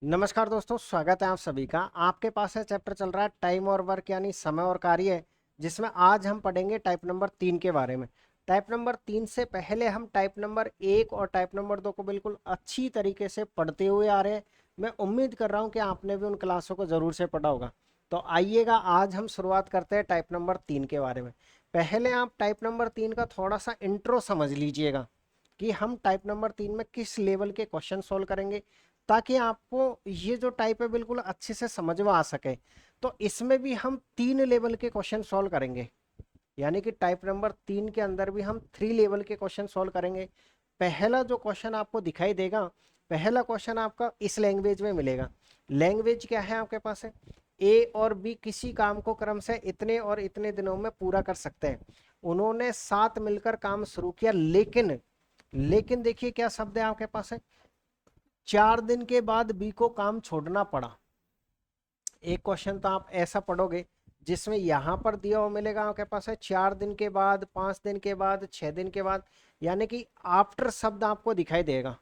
नमस्कार दोस्तों, स्वागत है आप सभी का। आपके पास है चैप्टर चल रहा है टाइम और वर्क यानी समय और कार्य, जिसमें आज हम पढ़ेंगे टाइप नंबर 3 के बारे में। टाइप नंबर 3 से पहले हम टाइप नंबर 1 और टाइप नंबर 2 को बिल्कुल अच्छी तरीके से पढ़ते हुए आ रहे हैं। मैं उम्मीद कर रहा हूं कि आपने भी उन क्लासों को ज़रूर से पढ़ा होगा। तो आइएगा, आज हम शुरुआत करते हैं टाइप नंबर 3 के बारे में। पहले आप टाइप नंबर 3 का थोड़ा सा इंट्रो समझ लीजिएगा कि हम टाइप नंबर 3 में किस लेवल के क्वेश्चन सोल्व करेंगे, ताकि आपको ये जो टाइप है बिल्कुल अच्छे से समझ में आ सके। तो इसमें भी हम 3 लेवल के क्वेश्चन सॉल्व करेंगे, यानी कि टाइप नंबर 3 के अंदर भी हम 3 लेवल के क्वेश्चन सॉल्व करेंगे। पहला जो क्वेश्चन आपको दिखाई देगा, पहला क्वेश्चन आपका इस लैंग्वेज में मिलेगा। लैंग्वेज क्या है आपके पास है, ए और बी किसी काम को क्रम से इतने और इतने दिनों में पूरा कर सकते हैं। उन्होंने साथ मिलकर काम शुरू किया, लेकिन देखिए क्या शब्द है आपके पास है, 4 दिन के बाद बी को काम छोड़ना पड़ा। एक क्वेश्चन तो आप ऐसा पढ़ोगे जिसमें यहां पर दिया हुआ मिलेगा आपके पास है 4 दिन के बाद, 5 दिन के बाद, 6 दिन के बाद, यानी कि आफ्टर शब्द आपको दिखाई देगा,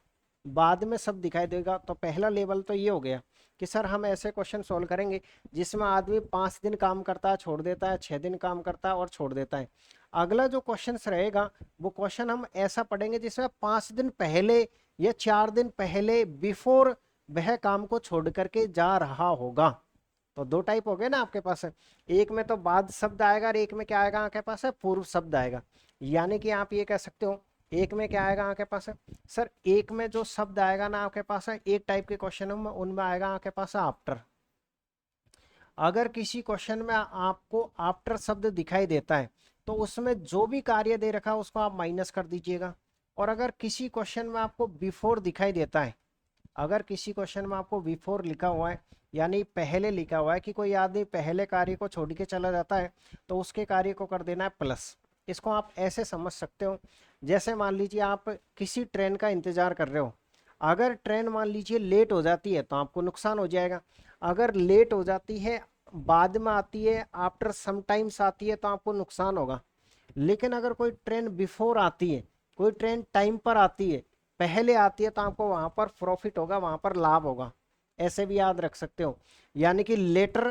बाद में शब्द दिखाई देगा। तो पहला लेवल तो ये हो गया कि सर हम ऐसे क्वेश्चन सोल्व करेंगे जिसमें आदमी 5 दिन काम करता है, छोड़ देता है, 6 दिन काम करता है और छोड़ देता है। अगला जो क्वेश्चन रहेगा वो क्वेश्चन हम ऐसा पढ़ेंगे जिसमें 5 दिन पहले या 4 दिन पहले बिफोर वह काम को छोड़ करके जा रहा होगा। तो दो टाइप हो गए ना आपके पास है, एक में तो बाद शब्द आएगा और एक में क्या आएगा आपके पास है, पूर्व शब्द आएगा। यानी कि आप ये कह सकते हो, एक में क्या आएगा आपके पास है, सर एक में जो शब्द आएगा ना आपके पास है, एक टाइप के क्वेश्चन में उनमें आएगा आपके पास है आफ्टर। अगर किसी क्वेश्चन में आपको आफ्टर शब्द दिखाई देता है तो उसमें जो भी कार्य दे रखा है उसको आप माइनस कर दीजिएगा। और अगर किसी क्वेश्चन में आपको बिफोर दिखाई देता है, अगर किसी क्वेश्चन में आपको बिफोर लिखा हुआ है यानी पहले लिखा हुआ है कि कोई आदमी पहले कार्य को छोड़ के चला जाता है, तो उसके कार्य को कर देना है प्लस। इसको आप ऐसे समझ सकते हो, जैसे मान लीजिए आप किसी ट्रेन का इंतजार कर रहे हो। अगर ट्रेन मान लीजिए लेट हो जाती है तो आपको नुकसान हो जाएगा। अगर लेट हो जाती है, बाद में आती है, आफ्टर सम टाइम्स आती है, तो आपको नुकसान होगा। लेकिन अगर कोई ट्रेन बिफोर आती है, कोई ट्रेन टाइम पर आती है, पहले आती है, तो आपको वहां पर प्रॉफिट होगा, वहां पर लाभ होगा। ऐसे भी याद रख सकते हो, यानी कि लेटर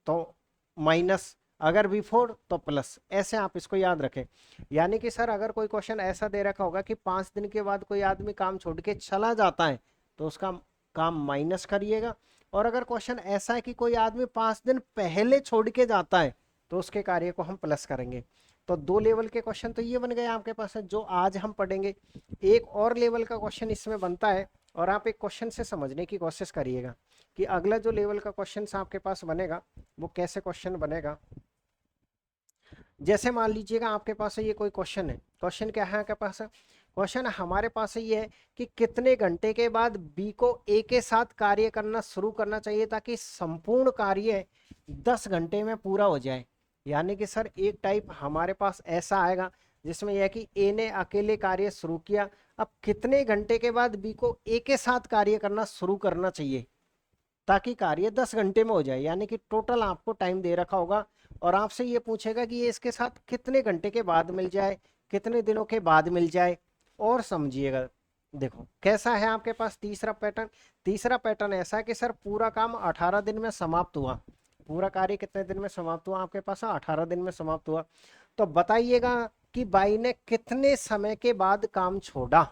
तो माइनस, अगर बिफोर तो प्लस, ऐसे आप इसको याद रखें। यानी कि सर अगर कोई क्वेश्चन ऐसा दे रखा होगा कि 5 दिन के बाद कोई आदमी काम छोड़ के चला जाता है, तो उसका काम माइनस करिएगा। और अगर क्वेश्चन ऐसा है कि कोई आदमी 5 दिन पहले छोड़ के जाता है, तो उसके कार्य को हम प्लस करेंगे। तो दो लेवल के क्वेश्चन तो ये बन गए आपके पास है जो आज हम पढ़ेंगे। एक और लेवल का क्वेश्चन इसमें बनता है, और आप एक क्वेश्चन से समझने की कोशिश करिएगा कि अगला जो लेवल का क्वेश्चन आपके पास बनेगा वो कैसे क्वेश्चन बनेगा। जैसे मान लीजिएगा आपके पास है ये कोई क्वेश्चन है, क्वेश्चन क्या है आपके पास है, क्वेश्चन हमारे पास ये है कि कितने घंटे के बाद बी को ए के साथ कार्य करना शुरू करना चाहिए ताकि संपूर्ण कार्य 10 घंटे में पूरा हो जाए। यानी कि सर एक टाइप हमारे पास ऐसा आएगा जिसमें यह कि ए ने अकेले कार्य शुरू किया, अब कितने घंटे के बाद बी को ए के साथ कार्य करना शुरू करना चाहिए ताकि कार्य 10 घंटे में हो जाए। यानी कि टोटल आपको टाइम दे रखा होगा और आपसे ये पूछेगा कि ये इसके साथ कितने घंटे के बाद मिल जाए, कितने दिनों के बाद मिल जाए। और समझिएगा, देखो कैसा है आपके पास तीसरा पैटर्न। तीसरा पैटर्न ऐसा है कि सर पूरा काम 18 दिन में समाप्त हुआ। पूरा कार्य कितने दिन में समाप्त हुआ आपके पास, 18 दिन में समाप्त हुआ। तो बताइएगा कि बाई ने कितने समय के बाद काम छोड़ा।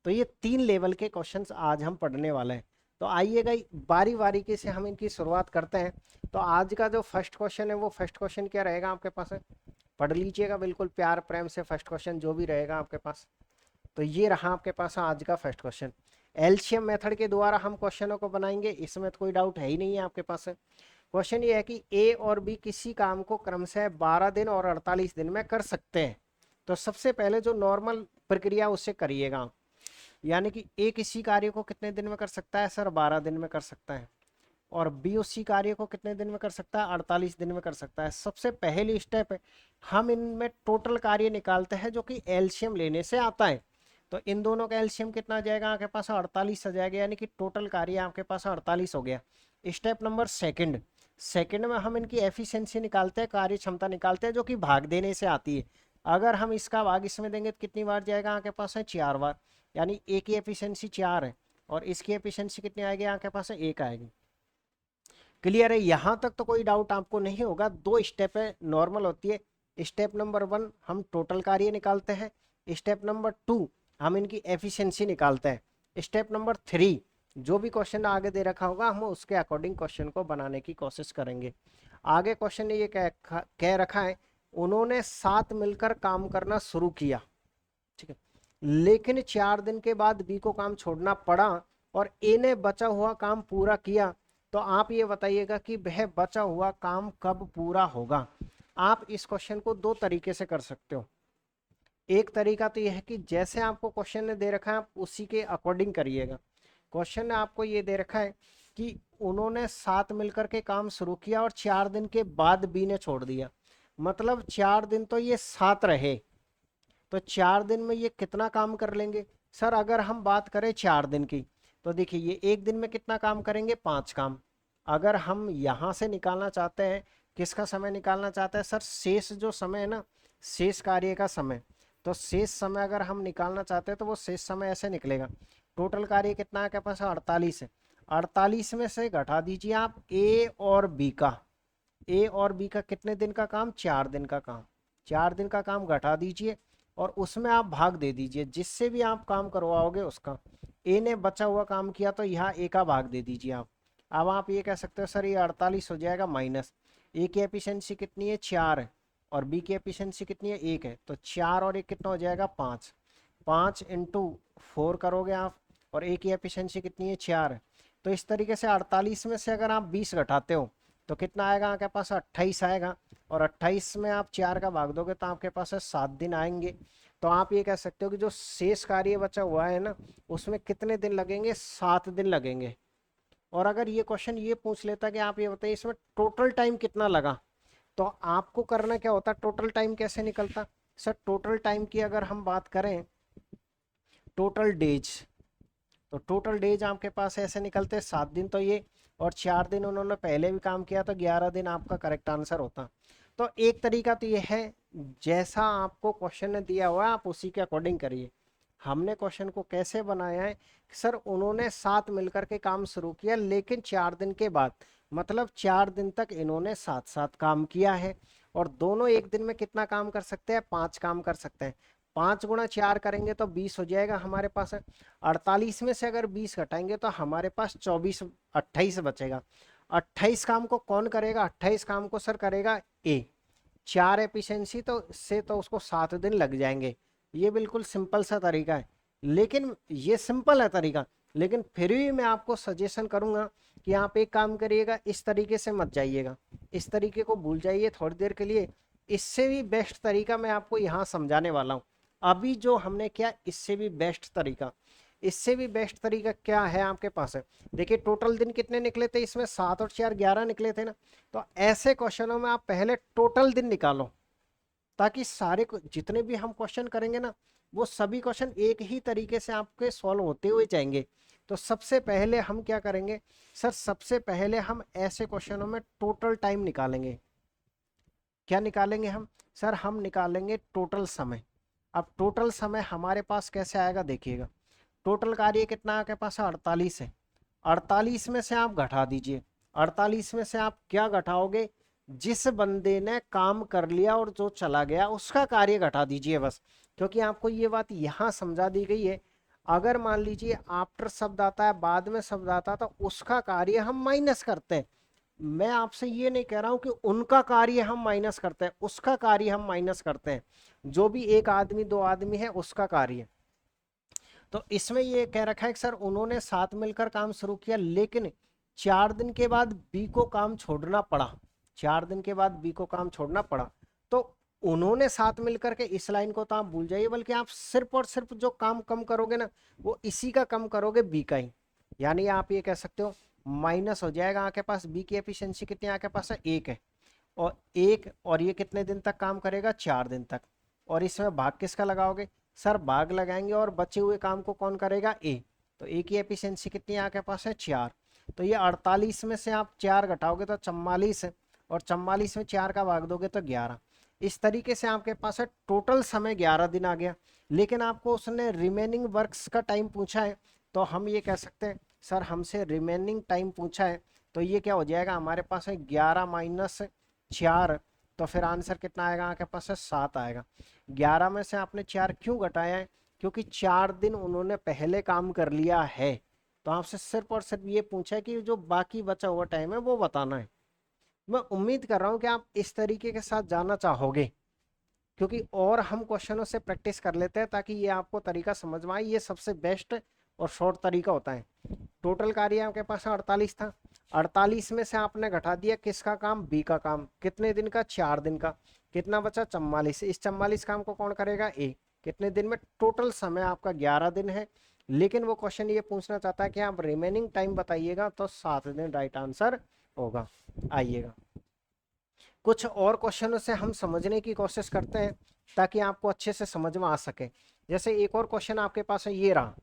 तो ये 3 लेवल के क्वेश्चंस आज हम पढ़ने वाले हैं। तो आइएगा बारी बारी से हम इनकी शुरुआत करते हैं। तो आज का जो फर्स्ट क्वेश्चन है वो फर्स्ट क्वेश्चन क्या रहेगा आपके पास है, पढ़ लीजिएगा बिल्कुल प्यार प्रेम से फर्स्ट क्वेश्चन जो भी रहेगा आपके पास। तो ये रहा आपके पास आज का फर्स्ट क्वेश्चन। एलसीएम मेथड के द्वारा हम क्वेश्चनों को बनाएंगे, इसमें तो कोई डाउट है ही नहीं है आपके पास है। क्वेश्चन ये है कि ए और बी किसी काम को क्रमशः 12 दिन और 48 दिन में कर सकते हैं। तो सबसे पहले जो नॉर्मल प्रक्रिया उससे करिएगा आप। यानी कि ए किसी कार्य को कितने दिन में कर सकता है, सर 12 दिन में कर सकता है। और बी उसी कार्य को कितने दिन में कर सकता है, 48 दिन में कर सकता है। सबसे पहली स्टेप है हम इनमें टोटल कार्य निकालते हैं जो कि एलसीएम लेने से आता है। तो इन दोनों का एलसीएम कितना आ जाएगा आपके पास, 48 आ जाएगा, यानी कि टोटल कार्य आपके पास 48 हो गया। स्टेप नंबर सेकंड, सेकंड में हम इनकी एफिशिएंसी निकालते हैं, कार्य क्षमता निकालते हैं जो कि भाग देने से आती है। अगर हम इसका भाग इसमें देंगे तो कितनी बार जाएगा आपके पास है, 4 बार, यानी ए की एफिशिएंसी 4 है और इसकी एफिशिएंसी कितनी आएगी आपके पास है 1 आएगी। क्लियर है? यहाँ तक तो कोई डाउट आपको नहीं होगा। 2 स्टेप है, नॉर्मल होती है। स्टेप नंबर 1 हम टोटल कार्य निकालते हैं, स्टेप नंबर 2 हम इनकी एफिशिएंसी निकालते हैं, स्टेप नंबर 3 जो भी क्वेश्चन आगे दे रखा होगा हम उसके अकॉर्डिंग क्वेश्चन को बनाने की कोशिश करेंगे। आगे क्वेश्चन ये कह रखा है, उन्होंने साथ मिलकर काम करना शुरू किया, ठीक है, लेकिन 4 दिन के बाद बी को काम छोड़ना पड़ा और ए ने बचा हुआ काम पूरा किया। तो आप ये बताइएगा कि वह बचा हुआ काम कब पूरा होगा। आप इस क्वेश्चन को 2 तरीके से कर सकते हो। एक तरीका तो यह है कि जैसे आपको क्वेश्चन ने दे रखा है आप उसी के अकॉर्डिंग करिएगा। क्वेश्चन ने आपको ये दे रखा है कि उन्होंने साथ मिलकर के काम शुरू किया और 4 दिन के बाद बी ने छोड़ दिया, मतलब 4 दिन तो ये साथ रहे, तो 4 दिन में ये कितना काम कर लेंगे। सर अगर हम बात करें 4 दिन की तो देखिए ये एक दिन में कितना काम करेंगे, 5 काम। अगर हम यहाँ से निकालना चाहते हैं, किसका समय निकालना चाहते हैं सर, शेष जो समय है ना, शेष कार्य का समय, तो शेष समय अगर हम निकालना चाहते हैं तो वो शेष समय ऐसे निकलेगा। टोटल कार्य कितना है आपके पास, 48 है। 48 में से घटा दीजिए आप ए और बी का, ए और बी का कितने दिन का काम, 4 दिन का काम। 4 दिन का काम घटा दीजिए और उसमें आप भाग दे दीजिए जिससे भी आप काम करवाओगे उसका। ए ने बचा हुआ काम किया तो यहाँ ए का भाग दे दीजिए आप। अब आप ये कह सकते हो सर ये 48 हो जाएगा माइनस, ए की एफिशिएंसी कितनी है, 4 है, और बी की एफिशिएंसी कितनी है, 1 है, तो 4 और 1 कितना हो जाएगा, 5। 5 इंटू 4 करोगे आप, और ए की एफिशिएंसी कितनी है, 4 है। तो इस तरीके से 48 में से अगर आप 20 घटाते हो तो कितना आएगा आपके पास, 28 आएगा, और 28 में आप 4 का भाग दोगे तो आपके पास 7 दिन आएंगे। तो आप ये कह सकते हो कि जो शेष कार्य बचा हुआ है ना उसमें कितने दिन लगेंगे, 7 दिन लगेंगे। और अगर ये क्वेश्चन ये पूछ लेता कि आप ये बताइए इसमें टोटल टाइम कितना लगा, तो आपको करना क्या होता, टोटल टाइम कैसे निकलता। सर टोटल टाइम की अगर हम बात करें, टोटल डेज, तो टोटल डेज आपके पास ऐसे निकलते हैं 7 दिन तो ये, और 4 दिन उन्होंने पहले भी काम किया तो 11 दिन आपका करेक्ट आंसर होता। तो एक तरीका तो ये है, जैसा आपको क्वेश्चन ने दिया हुआ है आप उसी के अकॉर्डिंग करिए। हमने क्वेश्चन को कैसे बनाया है, सर उन्होंने साथ मिलकर के काम शुरू किया लेकिन 4 दिन के बाद, मतलब 4 दिन तक इन्होंने साथ साथ काम किया है, और दोनों एक दिन में कितना काम कर सकते हैं, 5 काम कर सकते हैं। 5 गुणा 4 करेंगे तो 20 हो जाएगा हमारे पास। 48 में से अगर 20 घटाएंगे तो हमारे पास 24, 28 बचेगा। 28 काम को कौन करेगा, 28 काम को सर करेगा ए। 4 एफिशिएंसी तो से तो उसको 7 दिन लग जाएंगे। ये बिल्कुल सिंपल सा तरीका है, लेकिन ये सिंपल है तरीका, लेकिन फिर भी मैं आपको सजेशन करूंगा कि आप एक काम करिएगा, इस तरीके से मत जाइएगा, इस तरीके को भूल जाइए थोड़ी देर के लिए। इससे भी बेस्ट तरीका मैं आपको यहाँ समझाने वाला हूँ। अभी जो हमने किया इससे भी बेस्ट तरीका, इससे भी बेस्ट तरीका क्या है आपके पास है। देखिए टोटल दिन कितने निकले थे इसमें, 7 और 4 11 निकले थे ना। तो ऐसे क्वेश्चनों में आप पहले टोटल दिन निकालो, ताकि सारे जितने भी हम क्वेश्चन करेंगे ना वो सभी क्वेश्चन एक ही तरीके से आपके सॉल्व होते हुए जाएंगे। तो सबसे पहले हम क्या करेंगे सर, सबसे पहले हम ऐसे क्वेश्चनों में टोटल टाइम निकालेंगे। क्या निकालेंगे हम सर, हम निकालेंगे टोटल समय। अब टोटल समय हमारे पास कैसे आएगा देखिएगा, टोटल कार्य कितना आपके पास 48 है। 48 में से आप घटा दीजिए, 48 में से आप क्या घटाओगे, जिस बंदे ने काम कर लिया और जो चला गया उसका कार्य घटा दीजिए बस। क्योंकि आपको ये बात यहाँ समझा दी गई है, अगर मान लीजिए आफ्टर शब्द आता है, बाद में शब्द आता है, तो उसका कार्य हम माइनस करते हैं। मैं आपसे ये नहीं कह रहा हूं कि उनका कार्य हम माइनस करते हैं, उसका कार्य हम माइनस करते हैं, जो भी एक आदमी 2 आदमी है उसका कार्य। तो इसमें ये कह रखा है कि सर उन्होंने साथ मिलकर काम शुरू किया लेकिन 4 दिन के बाद बी को काम छोड़ना पड़ा, 4 दिन के बाद बी को काम छोड़ना पड़ा। तो उन्होंने साथ मिलकर के इस लाइन को तो आप भूल जाइए, बल्कि आप सिर्फ और सिर्फ जो काम कम करोगे ना वो इसी का कम करोगे, बी का ही। यानी आप ये कह सकते हो माइनस हो जाएगा आपके पास, बी की एफिशिएंसी कितनी आपके पास है, 1 है, और 1, और ये कितने दिन तक काम करेगा, 4 दिन तक। और इसमें भाग किसका लगाओगे सर, भाग लगाएंगे और बचे हुए काम को कौन करेगा, ए। तो ए की एफिशिएंसी कितनी आपके पास है, 4। तो ये 48 में से आप 4 घटाओगे तो 44 है, और 44 में 4 का भाग दोगे तो 11। इस तरीके से आपके पास है टोटल समय 11 दिन आ गया। लेकिन आपको उसने रिमेनिंग वर्क्स का टाइम पूछा है तो हम ये कह सकते हैं सर हमसे रिमेनिंग टाइम पूछा है, तो ये क्या हो जाएगा हमारे पास है 11 माइनस 4, तो फिर आंसर कितना आएगा आपके पास है 7 आएगा। 11 में से आपने 4 क्यों घटाया है, क्योंकि 4 दिन उन्होंने पहले काम कर लिया है, तो आपसे सिर्फ और सिर्फ ये पूछा है कि जो बाकी बचा हुआ टाइम है वो बताना है। मैं उम्मीद कर रहा हूँ कि आप इस तरीके के साथ जाना चाहोगे, क्योंकि और हम क्वेश्चनों से प्रैक्टिस कर लेते हैं ताकि ये आपको तरीका समझ में आए। ये सबसे बेस्ट और शॉर्ट तरीका होता है। टोटल कार्य आपके पास 48 था, 48 में से आपने घटा दिया किसका काम, बी का काम, कितने दिन का, 4 दिन का, कितना बचा 44। इस 44 काम को कौन करेगा, ए, कितने दिन में, टोटल समय आपका 11 दिन है। लेकिन वो क्वेश्चन ये पूछना चाहता है कि आप रिमेनिंग टाइम बताइएगा, तो 7 दिन राइट आंसर होगा। आइएगा कुछ और क्वेश्चनों से हम समझने की कोशिश करते हैं ताकि आपको अच्छे से समझ में आ सके। जैसे एक और क्वेश्चन आपके पास है, ये रहा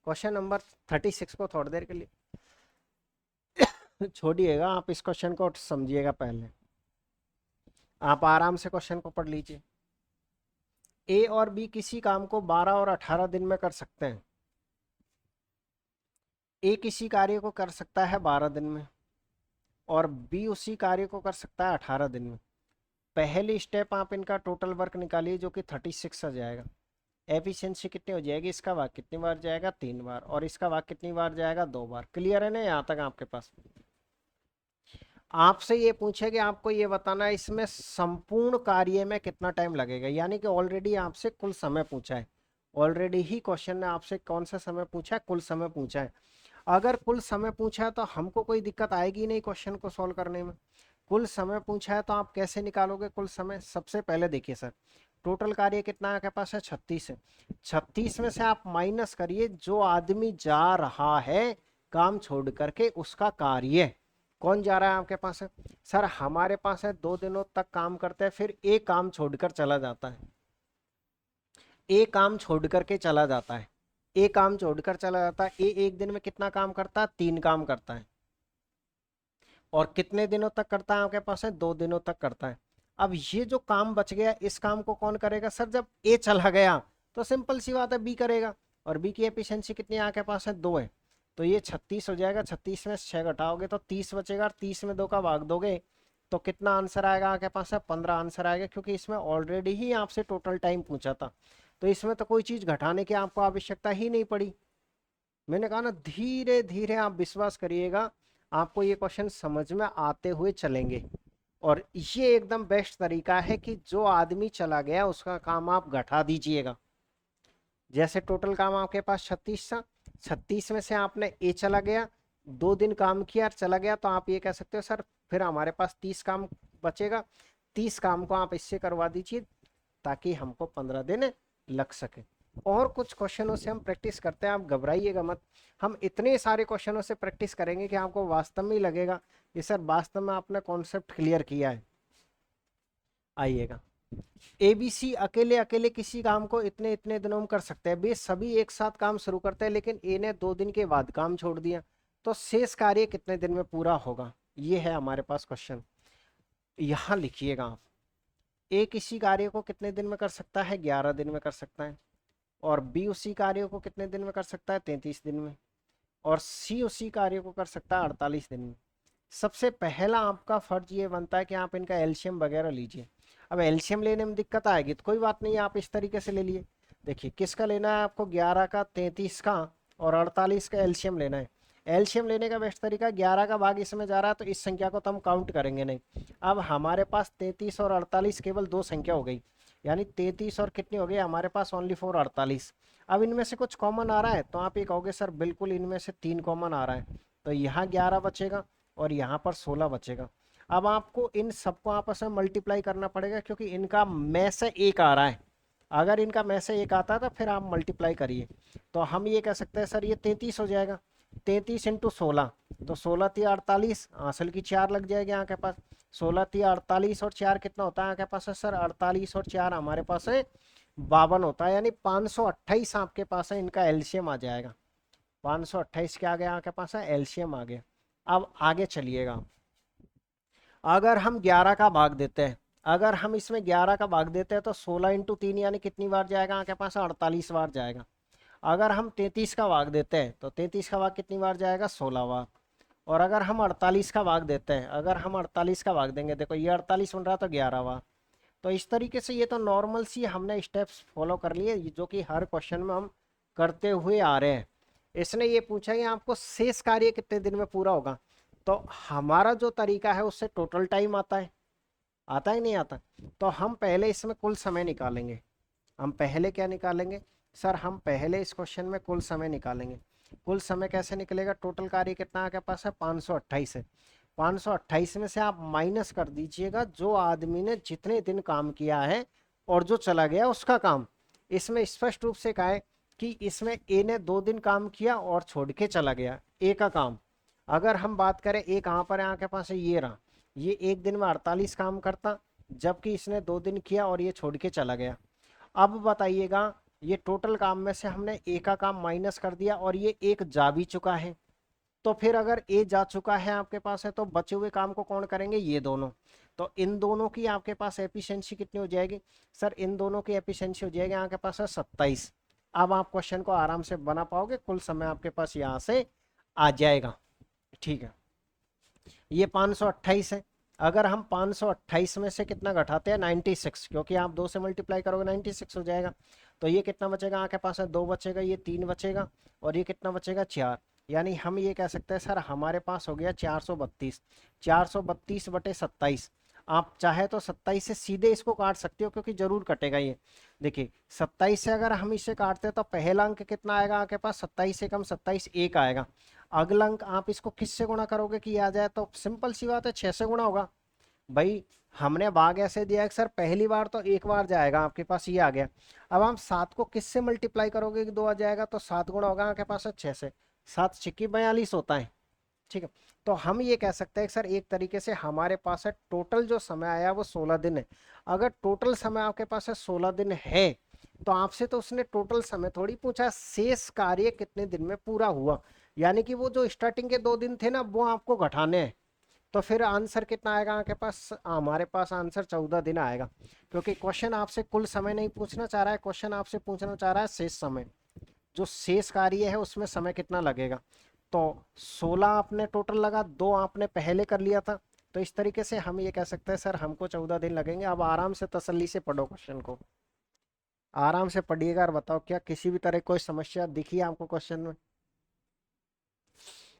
क्वेश्चन नंबर 36 को थोड़ी देर के लिए छोड़िएगा, आप इस क्वेश्चन को समझिएगा। पहले आप आराम से क्वेश्चन को पढ़ लीजिए। ए और बी किसी काम को 12 और 18 दिन में कर सकते हैं। ए किसी कार्य को कर सकता है 12 दिन में और बी उसी कार्य को कर सकता है 18 दिन में। पहली स्टेप आप इनका टोटल वर्क निकालिए जो कि 36 आ जाएगा। एफिशिएंसी कितनी हो जाएगी, इसका भाग कितनी बार जाएगा, 3 बार, और इसका भाग कितनी बार जाएगा, 2 बार। क्लियर है ना यहाँ तक आपके पास। आपसे ये पूछे कि आपको ये बताना है इसमें संपूर्ण कार्य में कितना टाइम लगेगा, यानी कि ऑलरेडी आपसे कुल समय पूछा है। ऑलरेडी ही क्वेश्चन ने आपसे कौन सा समय पूछा है, कुल समय पूछा है। अगर कुल समय पूछा है तो हमको कोई दिक्कत आएगी नहीं क्वेश्चन को सॉल्व करने में। कुल समय पूछा है तो आप कैसे निकालोगे कुल समय। सबसे पहले देखिए सर, टोटल कार्य कितना है आपके पास है, 36 है। 36 में से आप माइनस करिए जो आदमी जा रहा है काम छोड़ करके, उसका कार्य। कौन जा रहा है आपके पास है, सर हमारे पास है 2 दिनों तक काम करते हैं, फिर एक काम छोड़कर चला जाता है। एक काम छोड़ करके चला जाता है, एक काम छोड़कर चला जाता है। एक दिन में कितना काम करता है, 3 काम करता है। और कितने दिनों तक करता है आपके पास है, 2 दिनों तक करता है। अब ये जो काम बच गया, इस काम को कौन करेगा, सर जब ए चला गया तो सिंपल सी बात है बी करेगा। और बी की एफिशिएंसी कितनी है आपके पास है, 2 है। तो ये 36 हो जाएगा, 36 में 6 घटाओगे तो 30 बचेगा, और 30 में 2 का भाग दोगे तो कितना आंसर आएगा आपके पास है, 15 आंसर आएगा। क्योंकि इसमें ऑलरेडी ही आपसे टोटल टाइम पूछा था, तो इसमें तो कोई चीज घटाने की आपको आवश्यकता ही नहीं पड़ी। मैंने कहा ना, धीरे धीरे आप विश्वास करिएगा, आपको ये क्वेश्चन समझ में आते हुए चलेंगे। और ये एकदम बेस्ट तरीका है कि जो आदमी चला गया उसका काम आप घटा दीजिएगा। जैसे टोटल काम आपके पास 36 था, 36 में से आपने ए चला गया, 2 दिन काम किया और चला गया, तो आप ये कह सकते हो सर फिर हमारे पास 30 काम बचेगा। 30 काम को आप इससे करवा दीजिए ताकि हमको 15 दिन लग सके। और कुछ क्वेश्चनों से हम प्रैक्टिस करते हैं, आप घबराइएगा मत। हम इतने सारे क्वेश्चनों से प्रैक्टिस करेंगे कि आपको वास्तव में लगेगा कि सर वास्तव में आपने कॉन्सेप्ट क्लियर किया है। आइएगा, एबीसी अकेले अकेले किसी काम को इतने इतने दिनों में कर सकते हैं। वे सभी एक साथ काम शुरू करते हैं, लेकिन ए ने 2 दिन के बाद काम छोड़ दिया, तो शेष कार्य कितने दिन में पूरा होगा। ये है हमारे पास क्वेश्चन। यहाँ लिखिएगा आप, ए किसी कार्य को कितने दिन में कर सकता है, 11 दिन में कर सकता है। और बी उसी कार्य को कितने दिन में कर सकता है, 33 दिन में। और सी उसी कार्य को कर सकता है 48 दिन में। सबसे पहला आपका फर्ज ये बनता है कि आप इनका एलसीएम वगैरह लीजिए। अब एलसीएम लेने में दिक्कत आएगी तो कोई बात नहीं, आप इस तरीके से ले लिए। देखिए किसका लेना है आपको, 11 का, 33 का और 48 का एलसीएम लेना है। एलसीएम लेने का बेस्ट तरीका, 11 का भाग इसमें जा रहा है तो इस संख्या को तो हम काउंट करेंगे नहीं। अब हमारे पास 33 और 48 केवल 2 संख्या हो गई, यानी 33 और कितनी हो गई हमारे पास, ओनली 4 48। अब इनमें से कुछ कॉमन आ रहा है तो आप ये कहोगे सर बिल्कुल इनमें से 3 कॉमन आ रहा है, तो यहाँ 11 बचेगा और यहाँ पर 16 बचेगा। अब आपको इन सबको आपस में मल्टीप्लाई करना पड़ेगा क्योंकि इनका में से एक आ रहा है। अगर इनका में से एक आता है तो फिर आप मल्टीप्लाई करिए, तो हम ये कह सकते हैं सर ये 33 हो जाएगा। 33 इंटू 16, तो 16 थी 48, असल की 4 लग जाएगी यहाँ के पास। 16 थी 48 और 4 कितना होता है यहाँ के पास है सर, 48 और 4 हमारे पास है 52 होता है, यानी 528 आपके पास है। इनका एलसीएम आ जाएगा, 528 क्या आ गया आपके पास है, एलसीएम आ गया। अब आगे चलिएगा, अगर हम 11 का भाग देते हैं, अगर हम इसमें 11 का भाग देते हैं तो 16 इंटू 3 यानी कितनी बार जाएगा आपके पास, 48 बार जाएगा। अगर हम 33 का भाग देते हैं तो 33 का भाग कितनी बार जाएगा, 16 बार। और अगर हम 48 का भाग देते हैं, अगर हम 48 का भाग देंगे, देखो ये 48 बन रहा तो 11 बार। तो इस तरीके से ये तो नॉर्मल सी हमने स्टेप्स फॉलो कर लिए जो कि हर क्वेश्चन में हम करते हुए आ रहे हैं। इसने ये पूछा कि आपको शेष कार्य कितने दिन में पूरा होगा, तो हमारा जो तरीका है उससे टोटल टाइम आता है, आता ही नहीं आता। तो हम पहले इसमें कुल समय निकालेंगे। हम पहले क्या निकालेंगे सर, हम पहले इस क्वेश्चन में कुल समय निकालेंगे। कुल समय कैसे निकलेगा, टोटल कार्य कितना आपके पास है, 528 है। 528 में से आप माइनस कर दीजिएगा जो आदमी ने जितने दिन काम किया है और जो चला गया उसका काम। इसमें स्पष्ट रूप से कहा है कि इसमें ए ने 2 दिन काम किया और छोड़ के चला गया, ए का काम। अगर हम बात करें ए कहाँ पर है आपके पास है, ये रहा, ये एक दिन में 48 काम करता, जबकि इसने 2 दिन किया और ये छोड़ के चला गया। अब बताइएगा, ये टोटल काम में से हमने ए का काम माइनस कर दिया और ये एक जा भी चुका है, तो फिर अगर ए जा चुका है आपके पास है तो बचे हुए काम को कौन करेंगे, ये दोनों। तो इन दोनों की आपके पास एफिशिएंसी कितनी हो जाएगी सर, इन दोनों की एफिशिएंसी हो जाएगी आपके पास है 27। अब आप क्वेश्चन को आराम से बना पाओगे, कुल समय आपके पास यहाँ से आ जाएगा। ठीक है, ये 528 है। अगर हम 528 में से कितना घटाते हैं, 96, क्योंकि आप 2 से मल्टीप्लाई करोगे 96 हो जाएगा। तो ये कितना बचेगा आपके पास है, 2 बचेगा, ये 3 बचेगा, और ये कितना बचेगा, 4। यानी हम ये कह सकते हैं सर हमारे पास हो गया 432। 432 बटे 27। आप चाहे तो 27 से सीधे इसको काट सकते हो क्योंकि जरूर कटेगा ये। देखिए 27 से अगर हम इसे काटते हैं तो पहला अंक कितना आएगा आपके पास, 27 से कम 27 एक आएगा। अगला अंक आप इसको किससे गुणा करोगे कि आ जाए, तो सिंपल सी बात है 6 से गुणा होगा। भाई हमने भाग ऐसे दिया कि सर पहली बार तो एक बार जाएगा आपके पास, ये आ गया। अब हम 7 को किससे मल्टीप्लाई करोगे कि 2 आ जाएगा, तो 7 गुणा होगा आपके पास 6 से। 7 छिक्की 42 होता है। ठीक है, तो हम ये कह सकते हैं कि सर एक तरीके से हमारे पास है टोटल जो समय आया वो 16 दिन है। अगर टोटल समय आपके पास है 16 दिन है, तो आपसे तो उसने टोटल समय थोड़ी पूछा, शेष कार्य कितने दिन में पूरा हुआ। यानी कि वो जो स्टार्टिंग के 2 दिन थे ना वो आपको घटाने हैं। तो फिर आंसर कितना आएगा आपके पास, हमारे पास आंसर 14 दिन आएगा। क्योंकि क्वेश्चन आपसे कुल समय नहीं पूछना चाह रहा है, क्वेश्चन आपसे पूछना चाह रहा है शेष समय। जो शेष कार्य है उसमें समय कितना लगेगा। तो 16 आपने टोटल लगा, 2 आपने पहले कर लिया था। तो इस तरीके से हम ये कह सकते हैं सर हमको 14 दिन लगेंगे। अब आराम से तसल्ली से पढ़ो क्वेश्चन को, आराम से पढ़िएगा और बताओ क्या किसी भी तरह कोई समस्या दिखी है आपको क्वेश्चन में।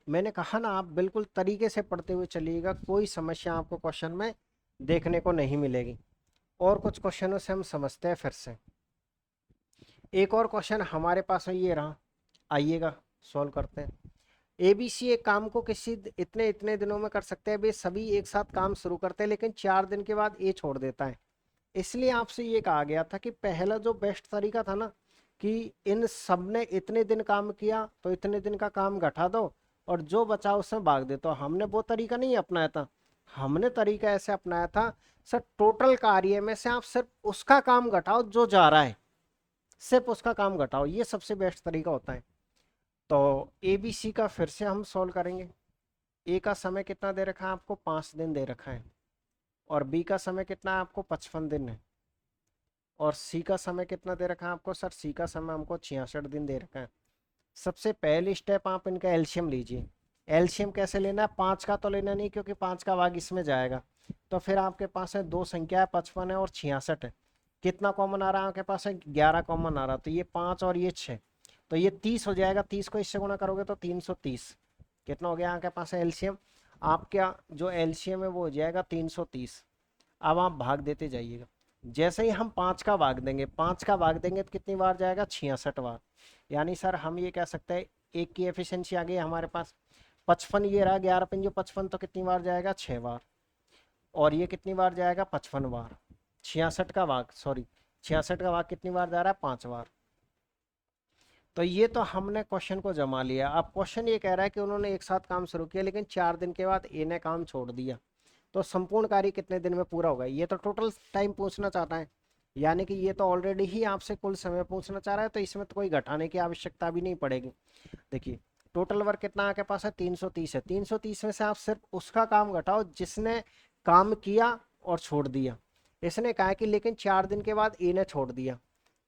मैंने कहा ना आप बिल्कुल तरीके से पढ़ते हुए चलिएगा, कोई समस्या आपको क्वेश्चन में देखने को नहीं मिलेगी। और कुछ क्वेश्चनों से हम समझते हैं फिर से। एक और क्वेश्चन हमारे पास है, ये रहा, आइएगा सॉल्व करते हैं। एबीसी एक काम को किसी इतने इतने दिनों में कर सकते हैं, वे सभी एक साथ काम शुरू करते हैं लेकिन 4 दिन के बाद ए छोड़ देता है। इसलिए आपसे ये कहा गया था कि पहला जो बेस्ट तरीका था ना, कि इन सब ने इतने दिन काम किया तो इतने दिन का काम घटा दो और जो बचा उसमें भाग दे। तो हमने वो तरीका नहीं अपनाया था, हमने तरीका ऐसे अपनाया था सर टोटल कार्य में से आप सिर्फ उसका काम घटाओ जो जा रहा है, सिर्फ उसका काम घटाओ, ये सबसे बेस्ट तरीका होता है। तो ए बी सी का फिर से हम सॉल्व करेंगे। ए का समय कितना दे रखा है आपको, 5 दिन दे रखा है। और बी का समय कितना है आपको, 55 दिन है। और सी का समय कितना दे रखा है आपको, सर सी का समय हमको 66 दिन दे रखा है। सबसे पहली स्टेप आप इनका एलसीएम लीजिए। एलसीएम कैसे लेना है, 5 का तो लेना नहीं क्योंकि 5 का भाग इसमें जाएगा। तो फिर आपके पास है 2 संख्या है, 55 है और 66 है। कितना कॉमन आ रहा है आपके पास है, 11 कॉमन आ रहा, तो ये 5 और ये 6, तो ये 30 हो जाएगा। 30 को इससे गुणा करोगे तो 330। कितना हो गया आपके पास है एलसीएम, आपका जो एलसीएम है वो हो जाएगा 330। अब आप भाग देते जाइएगा। जैसे ही हम 5 का भाग देंगे, 5 का भाग देंगे तो कितनी बार जाएगा, 66 बार। यानी सर हम ये कह सकते हैं एक की एफिशिएंसी आ गई हमारे पास। 55 ये रहा, 11 पंजे 55, तो कितनी बार जाएगा, 6 बार। और ये कितनी बार जाएगा, 55 बार। 66 का भाग, सॉरी 66 का भाग कितनी बार जा रहा है, 5 बार। तो ये तो हमने क्वेश्चन को जमा लिया। अब क्वेश्चन ये कह रहा है कि उन्होंने एक साथ काम शुरू किया लेकिन 4 दिन के बाद ए ने काम छोड़ दिया, तो संपूर्ण कार्य कितने दिन में पूरा होगा। ये तो टोटल टाइम पूछना चाहता है, यानी कि ये तो ऑलरेडी ही आपसे कुल समय पूछना चाह रहा है, तो इसमें तो कोई घटाने की आवश्यकता भी नहीं पड़ेगी। देखिए टोटल वर्क कितना आपके पास है, 330 है। 330 में से आप सिर्फ उसका काम घटाओ जिसने काम किया और छोड़ दिया। इसने कहा कि लेकिन 4 दिन के बाद ए ने छोड़ दिया,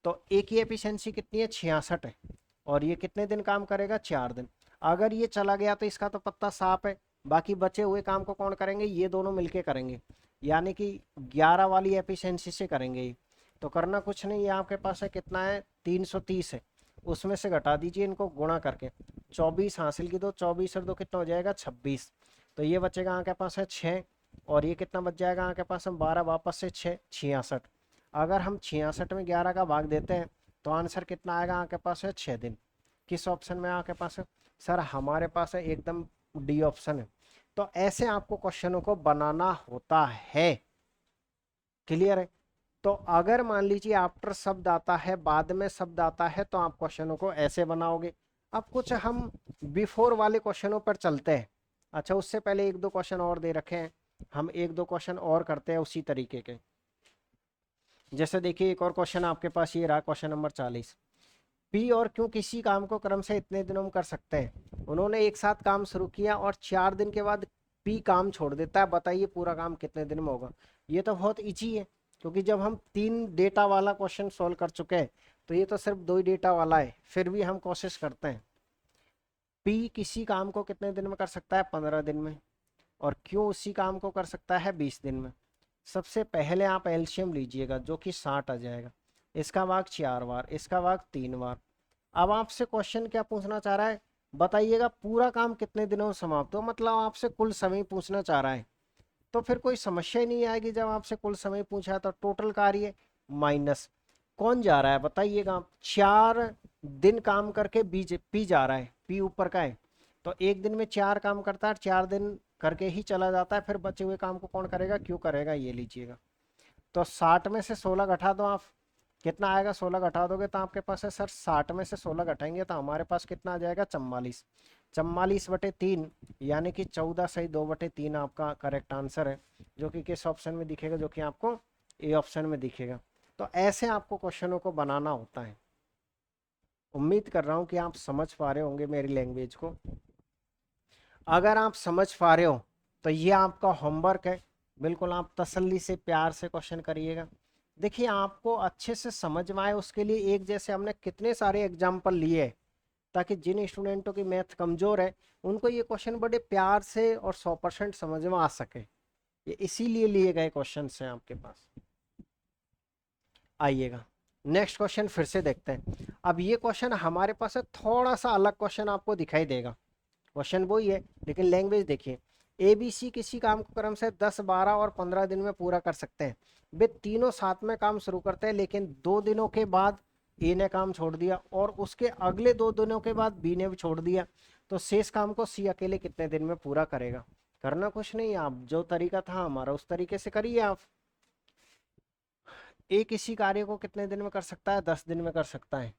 तो ए की एफिशिएंसी कितनी है, 66 है। और ये कितने दिन काम करेगा, 4 दिन। अगर ये चला गया तो इसका तो पत्ता साफ है, बाकी बचे हुए काम को कौन करेंगे, ये दोनों मिलके करेंगे, यानी कि 11 वाली एफिशिएंसी से करेंगे ये। तो करना कुछ नहीं है, आपके पास है कितना है, 330 है, उसमें से घटा दीजिए इनको गुणा करके, 24 हासिल की दो, 24 और दो कितना हो जाएगा, 26। तो ये बचेगा आपके पास है 6, और ये कितना बच जाएगा आपके पास हम 12 वापस से 6, 66। अगर हम 66 में 11 का भाग देते हैं तो आंसर कितना आएगा आपके पास है, 6 दिन। किस ऑप्शन में आपके पास है, सर हमारे पास है एकदम डी ऑप्शन है। तो ऐसे आपको क्वेश्चनों को बनाना होता है, क्लियर है। तो अगर मान लीजिए आफ्टर शब्द आता है, बाद में शब्द आता है, तो आप क्वेश्चनों को ऐसे बनाओगे। अब कुछ हम बिफोर वाले क्वेश्चनों पर चलते हैं। अच्छा, उससे पहले एक दो क्वेश्चन और दे रखे हैं, हम एक दो क्वेश्चन और करते हैं उसी तरीके के। जैसे देखिए एक और क्वेश्चन आपके पास ये रहा, क्वेश्चन नंबर 40। पी और क्यू किसी काम को क्रम से इतने दिनों में कर सकते हैं। उन्होंने एक साथ काम शुरू किया और 4 दिन के बाद पी काम छोड़ देता है, बताइए पूरा काम कितने दिन में होगा। ये तो बहुत इजी है, क्योंकि जब हम 3 डेटा वाला क्वेश्चन सोल्व कर चुके हैं, तो ये तो सिर्फ 2 ही डेटा वाला है, फिर भी हम कोशिश करते हैं। पी किसी काम को कितने दिन में कर सकता है, 15 दिन में, और क्यू उसी काम को कर सकता है 20 दिन में। सबसे पहले आप एलसीएम लीजिएगा, जो कि 60 आ जाएगा, इसका भाग 4 बार, इसका भाग 3 बार। अब आपसे क्वेश्चन क्या पूछना चाह रहा है, बताइएगा पूरा काम कितने दिनों में समाप्त हो, मतलब आपसे कुल समय पूछना चाह रहा है। तो फिर कोई समस्या ही नहीं आएगी, जब आपसे कुल समय पूछा है तो टोटल कार्य माइनस कौन जा रहा है, बताइएगा आप। 4 दिन काम करके बीज पी जा रहा है, पी ऊपर का है, तो एक दिन में 4 काम करता है, 4 दिन करके ही चला जाता है, फिर बचे हुए काम को कौन करेगा, क्यों करेगा, ये लीजिएगा। तो 60 में से 16 घटा दो आप, कितना आएगा, 16 घटा दोगे तो आपके पास है सर, 60 में से 16 घटाएंगे तो हमारे पास कितना आ जाएगा, 44। 44/3, यानी कि 14 सही 2/3 आपका करेक्ट आंसर है, जो कि किस ऑप्शन में दिखेगा, जो कि आपको ए ऑप्शन में दिखेगा। तो ऐसे आपको क्वेश्चनों को बनाना होता है। उम्मीद कर रहा हूँ कि आप समझ पा रहे होंगे मेरी लैंग्वेज को। अगर आप समझ पा रहे हो तो ये आपका होमवर्क है, बिल्कुल आप तसल्ली से प्यार से क्वेश्चन करिएगा। देखिए आपको अच्छे से समझ में आए उसके लिए एक जैसे हमने कितने सारे एग्जाम्पल लिए, ताकि जिन स्टूडेंटों की मैथ कमज़ोर है उनको ये क्वेश्चन बड़े प्यार से और 100% समझ में आ सके, ये इसीलिए लिए गए क्वेश्चन हैं आपके पास। आइएगा नेक्स्ट क्वेश्चन फिर से देखते हैं। अब ये क्वेश्चन हमारे पास है, थोड़ा सा अलग क्वेश्चन आपको दिखाई देगा, क्वेश्चन वही है लेकिन लैंग्वेज देखिए। ए बी सी किसी काम को क्रम से 10, 12 और 15 दिन में पूरा कर सकते हैं। वे तीनों साथ में काम शुरू करते हैं, लेकिन 2 दिनों के बाद ए ने काम छोड़ दिया और उसके अगले 2 दिनों के बाद बी ने भी छोड़ दिया, तो शेष काम को सी अकेले कितने दिन में पूरा करेगा। करना कुछ नहीं, आप जो तरीका था हमारा उस तरीके से करिए आप। ए किसी कार्य को कितने दिन में कर सकता है, 10 दिन में कर सकता है,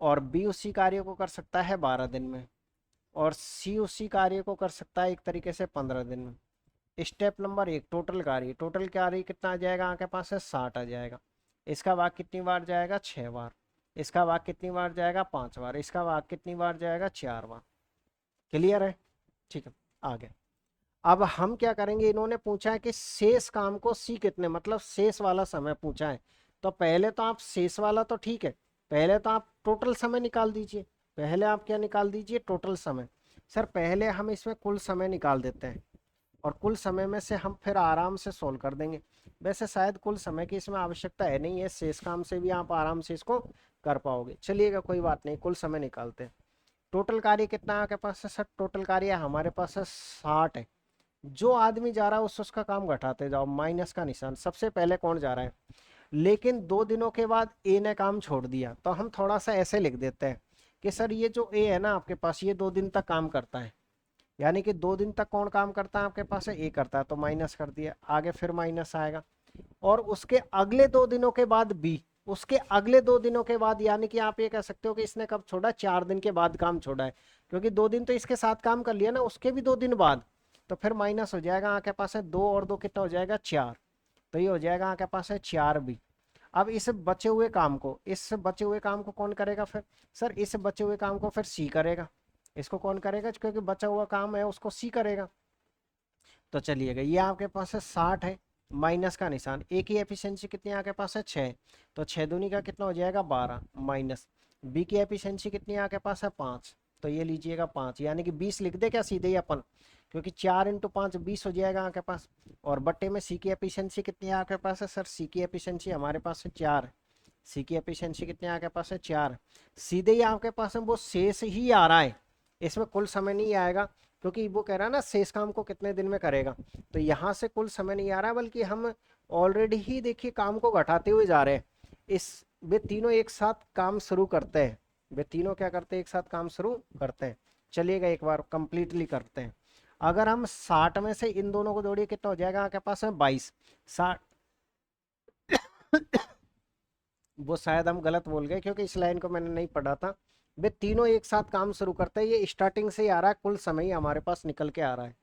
और बी उसी कार्य को कर सकता है 12 दिन में, और सी उसी कार्य को कर सकता है एक तरीके से 15 दिन में। स्टेप नंबर 1, टोटल कार्य, टोटल कार्य कितना आ जाएगा आपके पास है, 60 आ जाएगा। इसका भाग कितनी बार जाएगा, 6 बार। इसका भाग कितनी बार जाएगा, 5 बार। इसका भाग कितनी बार जाएगा, 4 बार। क्लियर है, ठीक है। आगे अब हम क्या करेंगे, इन्होंने पूछा है कि शेष काम को सी कितने, मतलब शेष वाला समय पूछा है। तो पहले तो आप शेष वाला तो ठीक है, पहले तो आप टोटल समय निकाल दीजिए। पहले आप क्या निकाल दीजिए, टोटल समय। सर पहले हम इसमें कुल समय निकाल देते हैं, और कुल समय में से हम फिर आराम से सोल्व कर देंगे। वैसे शायद कुल समय की इसमें आवश्यकता है नहीं है, शेष काम से भी आप आराम से इसको कर पाओगे। चलिएगा कोई बात नहीं, कुल समय निकालते हैं। टोटल कार्य कितना है आपके पास है, सर टोटल कार्य हमारे पास है 60 है। जो आदमी जा रहा है उसका काम घटाते जाओ, माइनस का निशान। सबसे पहले कौन जा रहा है, लेकिन 2 दिनों के बाद ए ने काम छोड़ दिया, तो हम थोड़ा सा ऐसे लिख देते हैं कि सर ये जो ए है ना आपके पास, ये 2 दिन तक काम करता है, यानी कि 2 दिन तक कौन काम करता है आपके पास है, ए करता है, तो माइनस कर दिया। आगे फिर माइनस आएगा, और उसके अगले 2 दिनों के बाद बी, उसके अगले 2 दिनों के बाद, यानी कि आप ये कह सकते हो कि इसने कब छोड़ा, 4 दिन के बाद काम छोड़ा है, क्योंकि 2 दिन तो इसके साथ काम कर लिया ना, उसके भी 2 दिन बाद, तो फिर माइनस हो जाएगा आपके पास है 2 और 2 कितना हो जाएगा, 4। तो ये हो जाएगा आपके पास है 4 बी। अब इस बचे हुए काम को, इस बचे हुए काम को कौन करेगा फिर, सर इस बचे हुए काम को फिर सी करेगा। इसको कौन करेगा, क्योंकि बचा हुआ काम है उसको सी करेगा। तो चलिएगा, ये आपके पास है 60 है, माइनस का निशान। एक ही एफिशिएंसी कितनी आपके पास है, 6, तो 6 दूनी का कितना हो जाएगा, 12 माइनस। बी की एफिशिएंसी कितनी है आपके पास है 5, तो ये लीजिएगा 5, यानी कि 20 लिख दे क्या सीधे ही अपन, क्योंकि 4 × 5 20 हो जाएगा आपके पास। और बट्टे में सी की एफिशिएंसी कितनी है आपके पास है सर, सी की एफिशिएंसी हमारे पास है 4, सी की एफिशिएंसी कितनी है आपके पास है 4, सीधे ही आपके पास है वो शेष ही आ रहा है, इसमें कुल समय नहीं आएगा, क्योंकि वो कह रहा है ना शेष काम को कितने दिन में करेगा, तो यहाँ से कुल समय नहीं आ रहा, बल्कि हम ऑलरेडी ही देखिए काम को घटाते हुए जा रहे हैं। इस वे तीनों एक साथ काम शुरू करते हैं, वे तीनों क्या करते हैं, एक साथ काम शुरू करते हैं। चलिएगा एक बार कंप्लीटली करते हैं। अगर हम 60 में से इन दोनों को जोड़िए कितना हो जाएगा आपके पास है 22, 60 वो शायद हम गलत बोल गए, क्योंकि इस लाइन को मैंने नहीं पढ़ा था। वे तीनों एक साथ काम शुरू करते हैं, ये स्टार्टिंग से ही आ रहा है, कुल समय ही हमारे पास निकल के आ रहा है।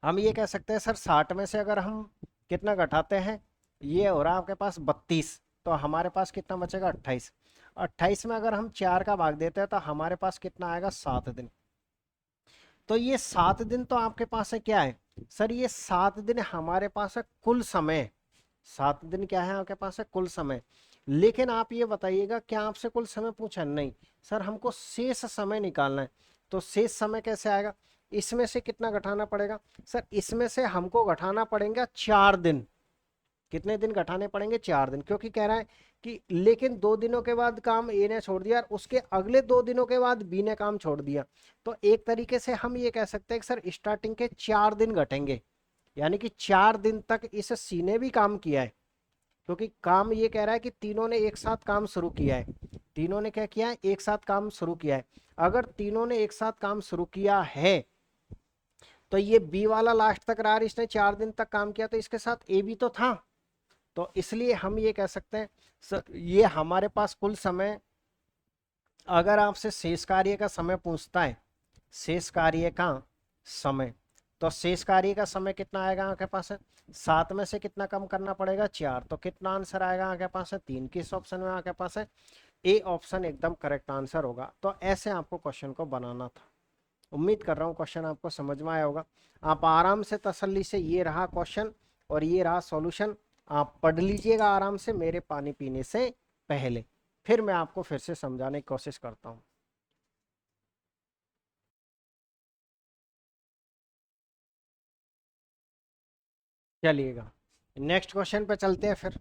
हम ये कह सकते हैं सर 60 में से अगर हम कितना घटाते हैं, ये हो रहा है आपके पास 32, तो हमारे पास कितना बचेगा 28, 28 में अगर हम 4 का भाग देते हैं तो हमारे पास कितना आएगा 7 दिन। तो ये 7 दिन तो आपके पास है क्या है सर, ये 7 दिन हमारे पास है कुल समय, 7 दिन क्या है आपके पास है कुल समय। लेकिन आप ये बताइएगा क्या आपसे कुल समय पूछा, नहीं सर, हमको शेष समय निकालना है। तो शेष समय कैसे आएगा, इसमें से कितना घटाना पड़ेगा सर, इसमें से हमको घटाना पड़ेगा 4 दिन। कितने दिन घटाने पड़ेंगे 4 दिन, क्योंकि कह रहा है कि लेकिन 2 दिनों के बाद काम ए ने छोड़ दिया और उसके अगले 2 दिनों के बाद बी ने काम छोड़ दिया। तो एक तरीके से हम ये कह सकते हैं कि सर स्टार्टिंग के 4 दिन घटेंगे, यानी कि 4 दिन तक इस सी ने भी काम किया है, क्योंकि काम ये कह रहा है कि तीनों ने एक साथ काम शुरू किया है। तीनों ने क्या किया है, एक साथ काम शुरू किया है। अगर तीनों ने एक साथ काम शुरू किया है तो ये बी वाला लास्ट तक रहा, इसने 4 दिन तक काम किया, तो इसके साथ ए भी तो था। तो इसलिए हम ये कह सकते हैं सर ये हमारे पास कुल समय, अगर आपसे शेष कार्य का समय पूछता है, शेष कार्य का समय, तो शेष कार्य का समय कितना आएगा आपके पास है, 7 में से कितना कम करना पड़ेगा 4, तो कितना आंसर आएगा आपके पास है 3। किस ऑप्शन में आपके पास है, ए ऑप्शन एकदम करेक्ट आंसर होगा। तो ऐसे आपको क्वेश्चन को बनाना था। उम्मीद कर रहा हूँ क्वेश्चन आपको समझ में आया होगा। आप आराम से तसल्ली से, ये रहा क्वेश्चन और ये रहा सॉल्यूशन, आप पढ़ लीजिएगा आराम से मेरे पानी पीने से पहले, फिर मैं आपको फिर से समझाने की कोशिश करता हूँ। चलिएगा नेक्स्ट क्वेश्चन पे चलते हैं फिर।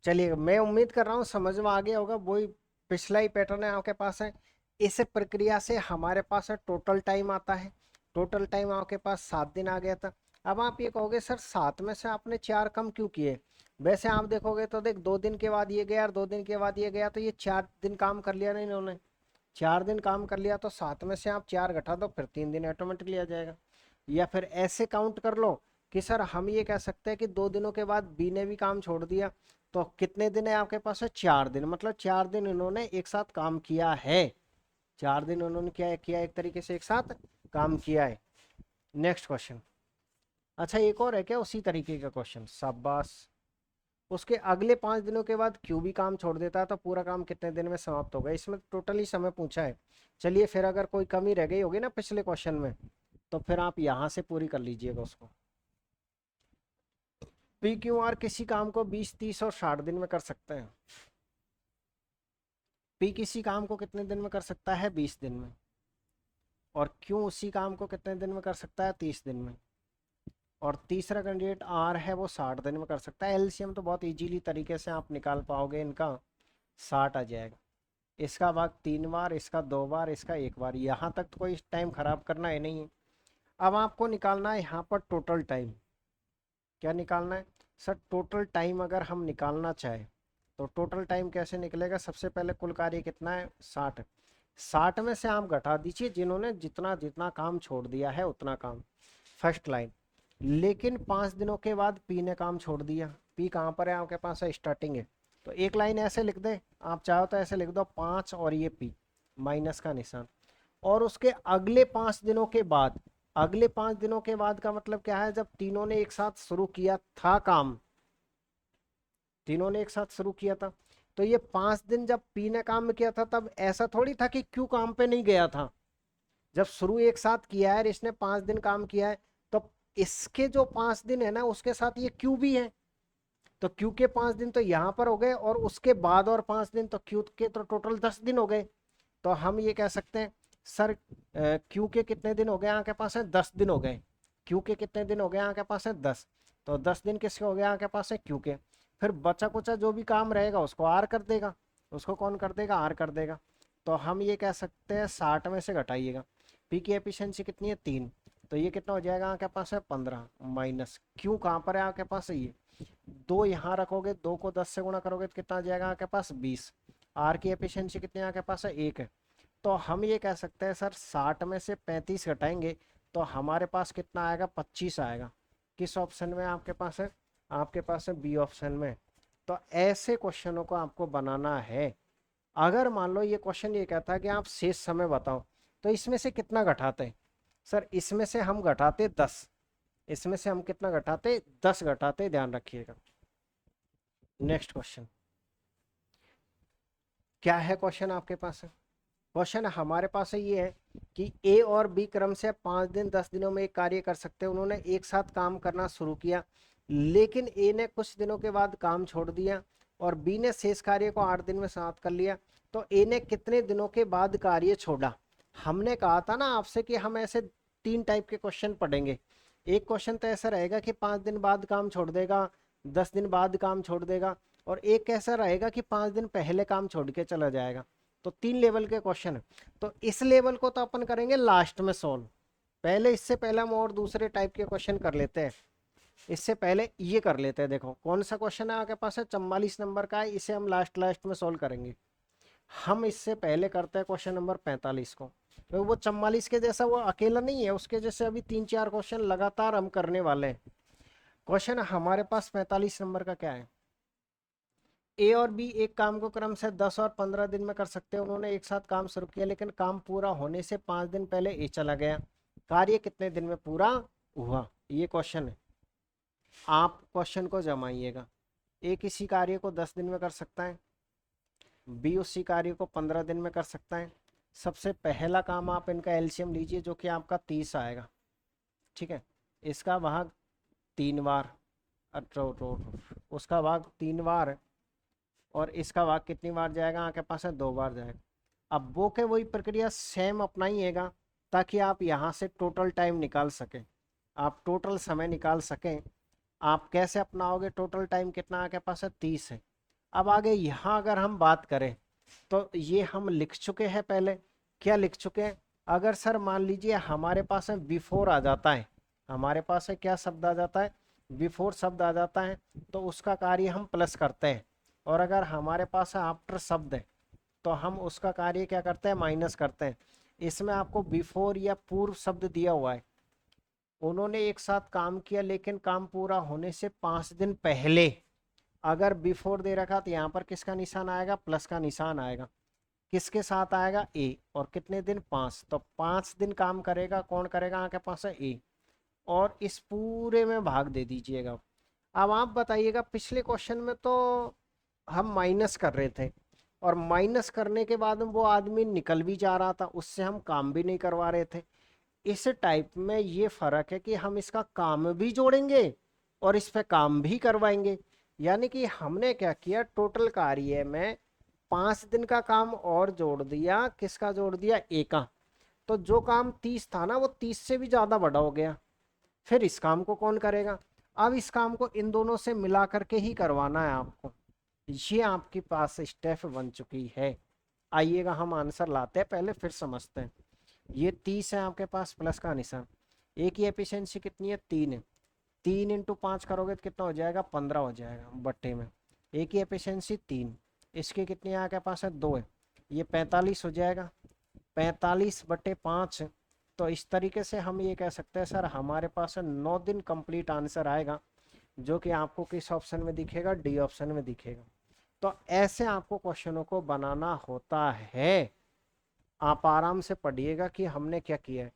चलिएगा, मैं उम्मीद कर रहा हूँ समझ में आ गया होगा, वही पिछला ही पैटर्न है आपके पास है। इस प्रक्रिया से हमारे पास है टोटल टाइम आता है, टोटल टाइम आपके पास 7 दिन आ गया था। अब आप ये कहोगे सर 7 में से आपने 4 कम क्यों किए, वैसे आप देखोगे तो देख 2 दिन के बाद ये गया और 2 दिन के बाद ये गया, तो ये 4 दिन काम कर लिया ना इन्होंने, 4 दिन काम कर लिया, तो 7 में से आप 4 घटा दो, फिर 3 दिन ऑटोमेटिकली आ जाएगा। या फिर ऐसे काउंट कर लो कि सर हम ये कह सकते हैं कि 2 दिनों के बाद बी ने भी काम छोड़ दिया, तो कितने दिन है आपके पास है 4 दिन, मतलब 4 दिन इन्होंने एक साथ काम किया है, 4 दिन उन्होंने क्या किया, एक तरीके से एक साथ काम किया है। नेक्स्ट क्वेश्चन, अच्छा एक और है क्या उसी तरीके का क्वेश्चन, शाबाश। उसके अगले 5 दिनों के बाद क्यू भी काम छोड़ देता है, तो पूरा काम कितने दिन में समाप्त होगा, इसमें टोटली समय पूछा है। चलिए फिर अगर कोई कमी रह गई होगी ना पिछले क्वेश्चन में, तो फिर आप यहाँ से पूरी कर लीजिएगा उसको। पी क्यू आर किसी काम को 20, 30 और 60 दिन में कर सकते हैं। पी किसी काम को कितने दिन में कर सकता है, 20 दिन में, और क्यों उसी काम को कितने दिन में कर सकता है, 30 दिन में, और तीसरा कैंडिडेट आर है वो 60 दिन में कर सकता है। एलसीएम तो बहुत इजीली तरीके से आप निकाल पाओगे, इनका 60 आ जाएगा, इसका भाग 3 बार, इसका 2 बार, इसका 1 बार, यहाँ तक तो कोई टाइम खराब करना है नहीं है। अब आपको निकालना है यहाँ पर टोटल टाइम, क्या निकालना है सर, टोटल टाइम अगर हम निकालना चाहें तो टोटल टाइम कैसे निकलेगा, सबसे पहले कुल कार्य कितना है 60, 60 में से आप घटा दीजिए जिन्होंने जितना जितना काम छोड़ दिया है उतना काम, फर्स्ट लाइन। लेकिन 5 दिनों के बाद पी ने काम छोड़ दिया, पी कहाँ पर है आपके पास है, स्टार्टिंग है, तो एक लाइन ऐसे लिख दे, आप चाहो तो ऐसे लिख दो 5 और ये पी माइनस का निशान, और उसके अगले 5 दिनों के बाद, अगले 5 दिनों के बाद का मतलब क्या है, जब तीनों ने एक साथ शुरू किया था काम, तीनों ने एक साथ शुरू किया था, तो ये 5 दिन जब पी ने काम किया था तब ऐसा थोड़ी था कि क्यों काम पे नहीं गया था, जब शुरू एक साथ किया है, इसने 5 दिन काम किया है, तो इसके जो 5 दिन है ना उसके साथ ये क्यू भी है, तो क्यू के 5 दिन तो यहाँ पर हो गए, और उसके बाद और 5 दिन, तो क्यू के तो टोटल 10 दिन हो गए। तो हम ये कह सकते हैं सर क्यू के कितने दिन हो गए यहाँ के पास है, 10 दिन हो गए। क्यू के कितने दिन हो गए यहाँ के पास है, 10। तो 10 दिन किसके हो गए यहाँ के पास है, क्यू के। फिर बचा कुचा जो भी काम रहेगा उसको आर कर देगा, उसको कौन कर देगा, आर कर देगा। तो हम ये कह सकते हैं 60 में से घटाइएगा, पी की एफिशिएंसी कितनी है, 3। तो ये कितना हो जाएगा आपके पास है, 15 माइनस क्यू कहाँ पर है आपके पास है, ये 2 यहाँ रखोगे, 2 को 10 से गुणा करोगे तो कितना आ जाएगा आपके पास, 20। आर की एफिशिएंसी कितनी आपके पास है, 1 है। तो हम ये कह सकते हैं सर 60 में से 35 घटाएंगे तो हमारे पास कितना आएगा, 25 आएगा। किस ऑप्शन में आपके पास है, आपके पास है बी ऑप्शन में। तो ऐसे क्वेश्चनों को आपको बनाना है। अगर मान लो ये क्वेश्चन ये कहता है कि आप शेष समय बताओ, तो इसमें से कितना घटाते हैं सर, इसमें से हम घटाते 10, इसमें से हम कितना घटाते, 10 घटाते, ध्यान रखिएगा। नेक्स्ट क्वेश्चन क्या है, क्वेश्चन आपके पास है, क्वेश्चन हमारे पास है ये है कि ए और बी क्रम से 5 दिन 10 दिनों में एक कार्य कर सकते हैं। उन्होंने एक साथ काम करना शुरू किया, लेकिन ए ने कुछ दिनों के बाद काम छोड़ दिया और बी ने शेष कार्य को 8 दिन में समाप्त कर लिया। तो ए ने कितने दिनों के बाद कार्य छोड़ा। हमने कहा था ना आपसे कि हम ऐसे 3 टाइप के क्वेश्चन पढ़ेंगे। एक क्वेश्चन तो ऐसा रहेगा कि 5 दिन बाद काम छोड़ देगा, 10 दिन बाद काम छोड़ देगा, और एक कैसा रहेगा कि 5 दिन पहले काम छोड़ के चला जाएगा। तो 3 लेवल के क्वेश्चन है। तो इस लेवल को तो अपन करेंगे लास्ट में सॉल्व। पहले इससे पहले हम और दूसरे टाइप के क्वेश्चन कर लेते हैं। इससे पहले ये कर लेते हैं। देखो कौन सा क्वेश्चन है आपके पास है, 44 नंबर का है, इसे हम लास्ट में सॉल्व करेंगे। हम इससे पहले करते हैं क्वेश्चन नंबर 45 को, तो वो 44 के जैसा वो अकेला नहीं है, उसके जैसे अभी 3-4 क्वेश्चन लगातार हम करने वाले हैं। क्वेश्चन हमारे पास 45 नंबर का क्या है, ए और बी एक काम को क्रम से 10 और 15 दिन में कर सकते हैं। उन्होंने एक साथ काम शुरू किया, लेकिन काम पूरा होने से 5 दिन पहले ए चला गया। कार्य कितने दिन में पूरा हुआ, ये क्वेश्चन है। आप क्वेश्चन को जमाइएगा। ए किसी कार्य को 10 दिन में कर सकता है, बी उसी कार्य को 15 दिन में कर सकता है। सबसे पहला काम आप इनका एलसीएम लीजिए, जो कि आपका 30 आएगा। ठीक है, इसका भाग 3 बार, उसका भाग 3 बार, और इसका भाग कितनी बार जाएगा आपके पास है, 2 बार जाएगा। अब वो के वही प्रक्रिया सेम अपनाइएगा, ताकि आप यहाँ से टोटल टाइम निकाल सकें, आप टोटल समय निकाल सकें। आप कैसे अपनाओगे, टोटल टाइम कितना आपके पास है, 30 है। अब आगे यहाँ अगर हम बात करें तो ये हम लिख चुके हैं पहले। क्या लिख चुके हैं, अगर सर मान लीजिए हमारे पास है बिफोर आ जाता है, हमारे पास है क्या शब्द आ जाता है, बिफोर शब्द आ जाता है, तो उसका कार्य हम प्लस करते हैं। और अगर हमारे पास है आफ्टर शब्द है, तो हम उसका कार्य क्या करते हैं, माइनस करते हैं। इसमें आपको बिफोर या पूर्व शब्द दिया हुआ है। उन्होंने एक साथ काम किया, लेकिन काम पूरा होने से 5 दिन पहले। अगर बिफोर दे रखा तो यहाँ पर किसका निशान आएगा, प्लस का निशान आएगा। किसके साथ आएगा, ए, और कितने दिन, 5। तो 5 दिन काम करेगा, कौन करेगा आपके पास है, ए। और इस पूरे में भाग दे दीजिएगा। अब आप बताइएगा, पिछले क्वेश्चन में तो हम माइनस कर रहे थे, और माइनस करने के बाद वो आदमी निकल भी जा रहा था, उससे हम काम भी नहीं करवा रहे थे। इस टाइप में ये फर्क है कि हम इसका काम भी जोड़ेंगे और इस पे काम भी करवाएंगे। यानी कि हमने क्या किया, टोटल कार्य में 5 दिन का काम और जोड़ दिया। किसका जोड़ दिया, ए का। तो जो काम 30 था ना, वो 30 से भी ज्यादा बड़ा हो गया। फिर इस काम को कौन करेगा, अब इस काम को इन दोनों से मिला करके ही करवाना है आपको। ये आपके पास स्टेप बन चुकी है। आइएगा हम आंसर लाते हैं, पहले फिर समझते हैं। ये 30 है आपके पास, प्लस का निशान। ए की एफिशिएंसी कितनी है, 3 है। 3 इंटू 5 करोगे तो कितना हो जाएगा, 15 हो जाएगा बट्टे में। ए की एफिशिएंसी 3, इसकी कितनी है आपके पास है, 2 है। ये 45 हो जाएगा, 45/5। तो इस तरीके से हम ये कह सकते हैं सर हमारे पास 9 दिन कंप्लीट आंसर आएगा, जो कि आपको किस ऑप्शन में दिखेगा, डी ऑप्शन में दिखेगा। तो ऐसे आपको क्वेश्चनों को बनाना होता है। आप आराम से पढ़िएगा कि हमने क्या किया है।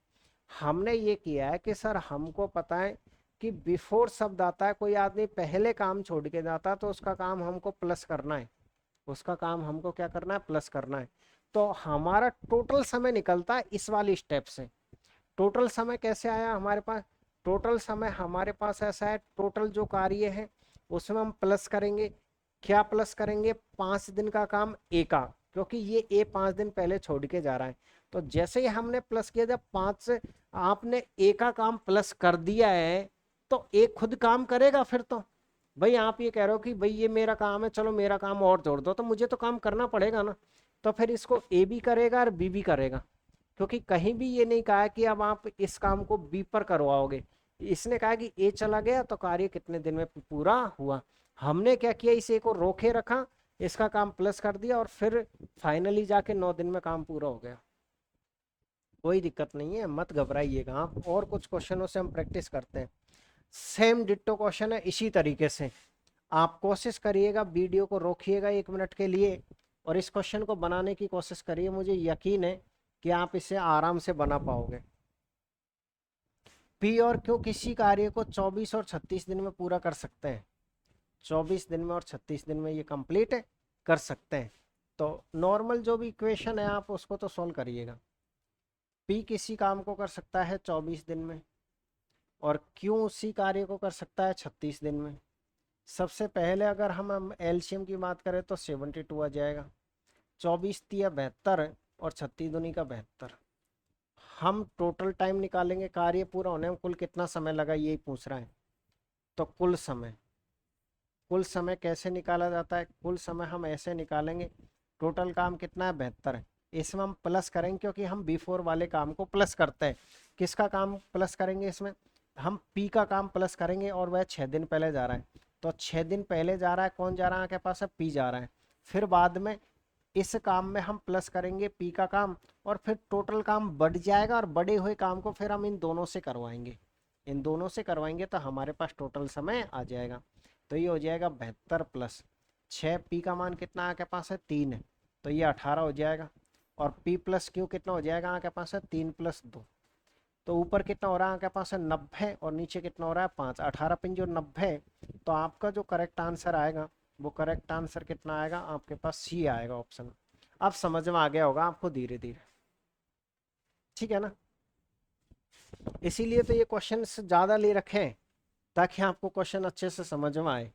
हमने ये किया है कि सर हमको पता है कि बिफोर शब्द आता है, कोई आदमी पहले काम छोड़ के जाता है, तो उसका काम हमको प्लस करना है, उसका काम हमको क्या करना है, प्लस करना है। तो हमारा टोटल समय निकलता है इस वाली स्टेप से। टोटल समय कैसे आया हमारे पास, टोटल समय हमारे पास ऐसा है, टोटल जो कार्य है उसमें हम प्लस करेंगे। क्या प्लस करेंगे? 5 दिन का काम ए का, क्योंकि ये ए 5 दिन पहले छोड़ के जा रहा है। तो जैसे ही हमने प्लस किया, जब 5 से आपने ए का काम प्लस कर दिया है तो ए खुद काम करेगा फिर तो। भाई आप ये कह रहे हो कि भाई ये मेरा काम है, चलो मेरा काम और जोड़ दो, तो मुझे तो काम करना पड़ेगा ना। तो फिर इसको ए भी करेगा और बी भी करेगा, क्योंकि कहीं भी ये नहीं कहा कि अब आप इस काम को बी पर करवाओगे। इसने कहा कि ए चला गया तो कार्य कितने दिन में पूरा हुआ। हमने क्या किया, इस ए को रोके रखा, इसका काम प्लस कर दिया और फिर फाइनली जाके 9 दिन में काम पूरा हो गया। कोई दिक्कत नहीं है, मत घबराइएगा आप। और कुछ क्वेश्चनों से हम प्रैक्टिस करते हैं। सेम डिट्टो क्वेश्चन है इसी तरीके से। आप कोशिश करिएगा, वीडियो को रोकिएगा 1 मिनट के लिए और इस क्वेश्चन को बनाने की कोशिश करिए। मुझे यकीन है कि आप इसे आराम से बना पाओगे। पी और क्यू किसी कार्य को 24 और 36 दिन में पूरा कर सकते हैं। 24 दिन में और 36 दिन में ये कंप्लीट कर सकते हैं। तो नॉर्मल जो भी इक्वेशन है आप उसको तो सॉल्व करिएगा। पी किसी काम को कर सकता है 24 दिन में और क्यू उसी कार्य को कर सकता है 36 दिन में। सबसे पहले अगर हम एलसीएम की बात करें तो 72 आ जाएगा। 24 तिया 72 और 36 दूनी का 72। हम टोटल टाइम निकालेंगे, कार्य पूरा होने में कुल कितना समय लगा यही पूछ रहा है। तो कुल समय कैसे निकाला जाता है? कुल समय हम ऐसे निकालेंगे, टोटल काम कितना है 72 है, इसमें हम प्लस करेंगे क्योंकि हम बिफोर वाले काम को प्लस करते हैं। किसका काम प्लस करेंगे? इसमें हम पी का काम प्लस करेंगे और वह 6 दिन पहले जा रहा है। तो 6 दिन पहले जा रहा है, कौन जा रहा है आपके पास है? पी जा रहा है। फिर बाद में इस काम में हम प्लस करेंगे पी का काम और फिर टोटल काम बढ़ जाएगा और बढ़े हुए काम को फिर हम इन दोनों से करवाएंगे। इन दोनों से करवाएंगे तो हमारे पास टोटल समय आ जाएगा। तो ये हो जाएगा 72 प्लस 6। पी का मान कितना आपके पास है? 3 है, तो ये 18 हो जाएगा। और पी प्लस क्यू कितना हो जाएगा आपके पास है? 3 प्लस 2। तो ऊपर कितना हो रहा है आपके पास है? 90 और नीचे कितना हो रहा है? 5। 18 पिन जो 90। तो आपका जो करेक्ट आंसर आएगा वो करेक्ट आंसर कितना आएगा आपके पास? सी आएगा ऑप्शन। अब समझ में आ गया होगा आपको धीरे धीरे, ठीक है ना। इसीलिए तो ये क्वेश्चन ज़्यादा ले रखे हैं ताकि आपको क्वेश्चन अच्छे से समझ में आए।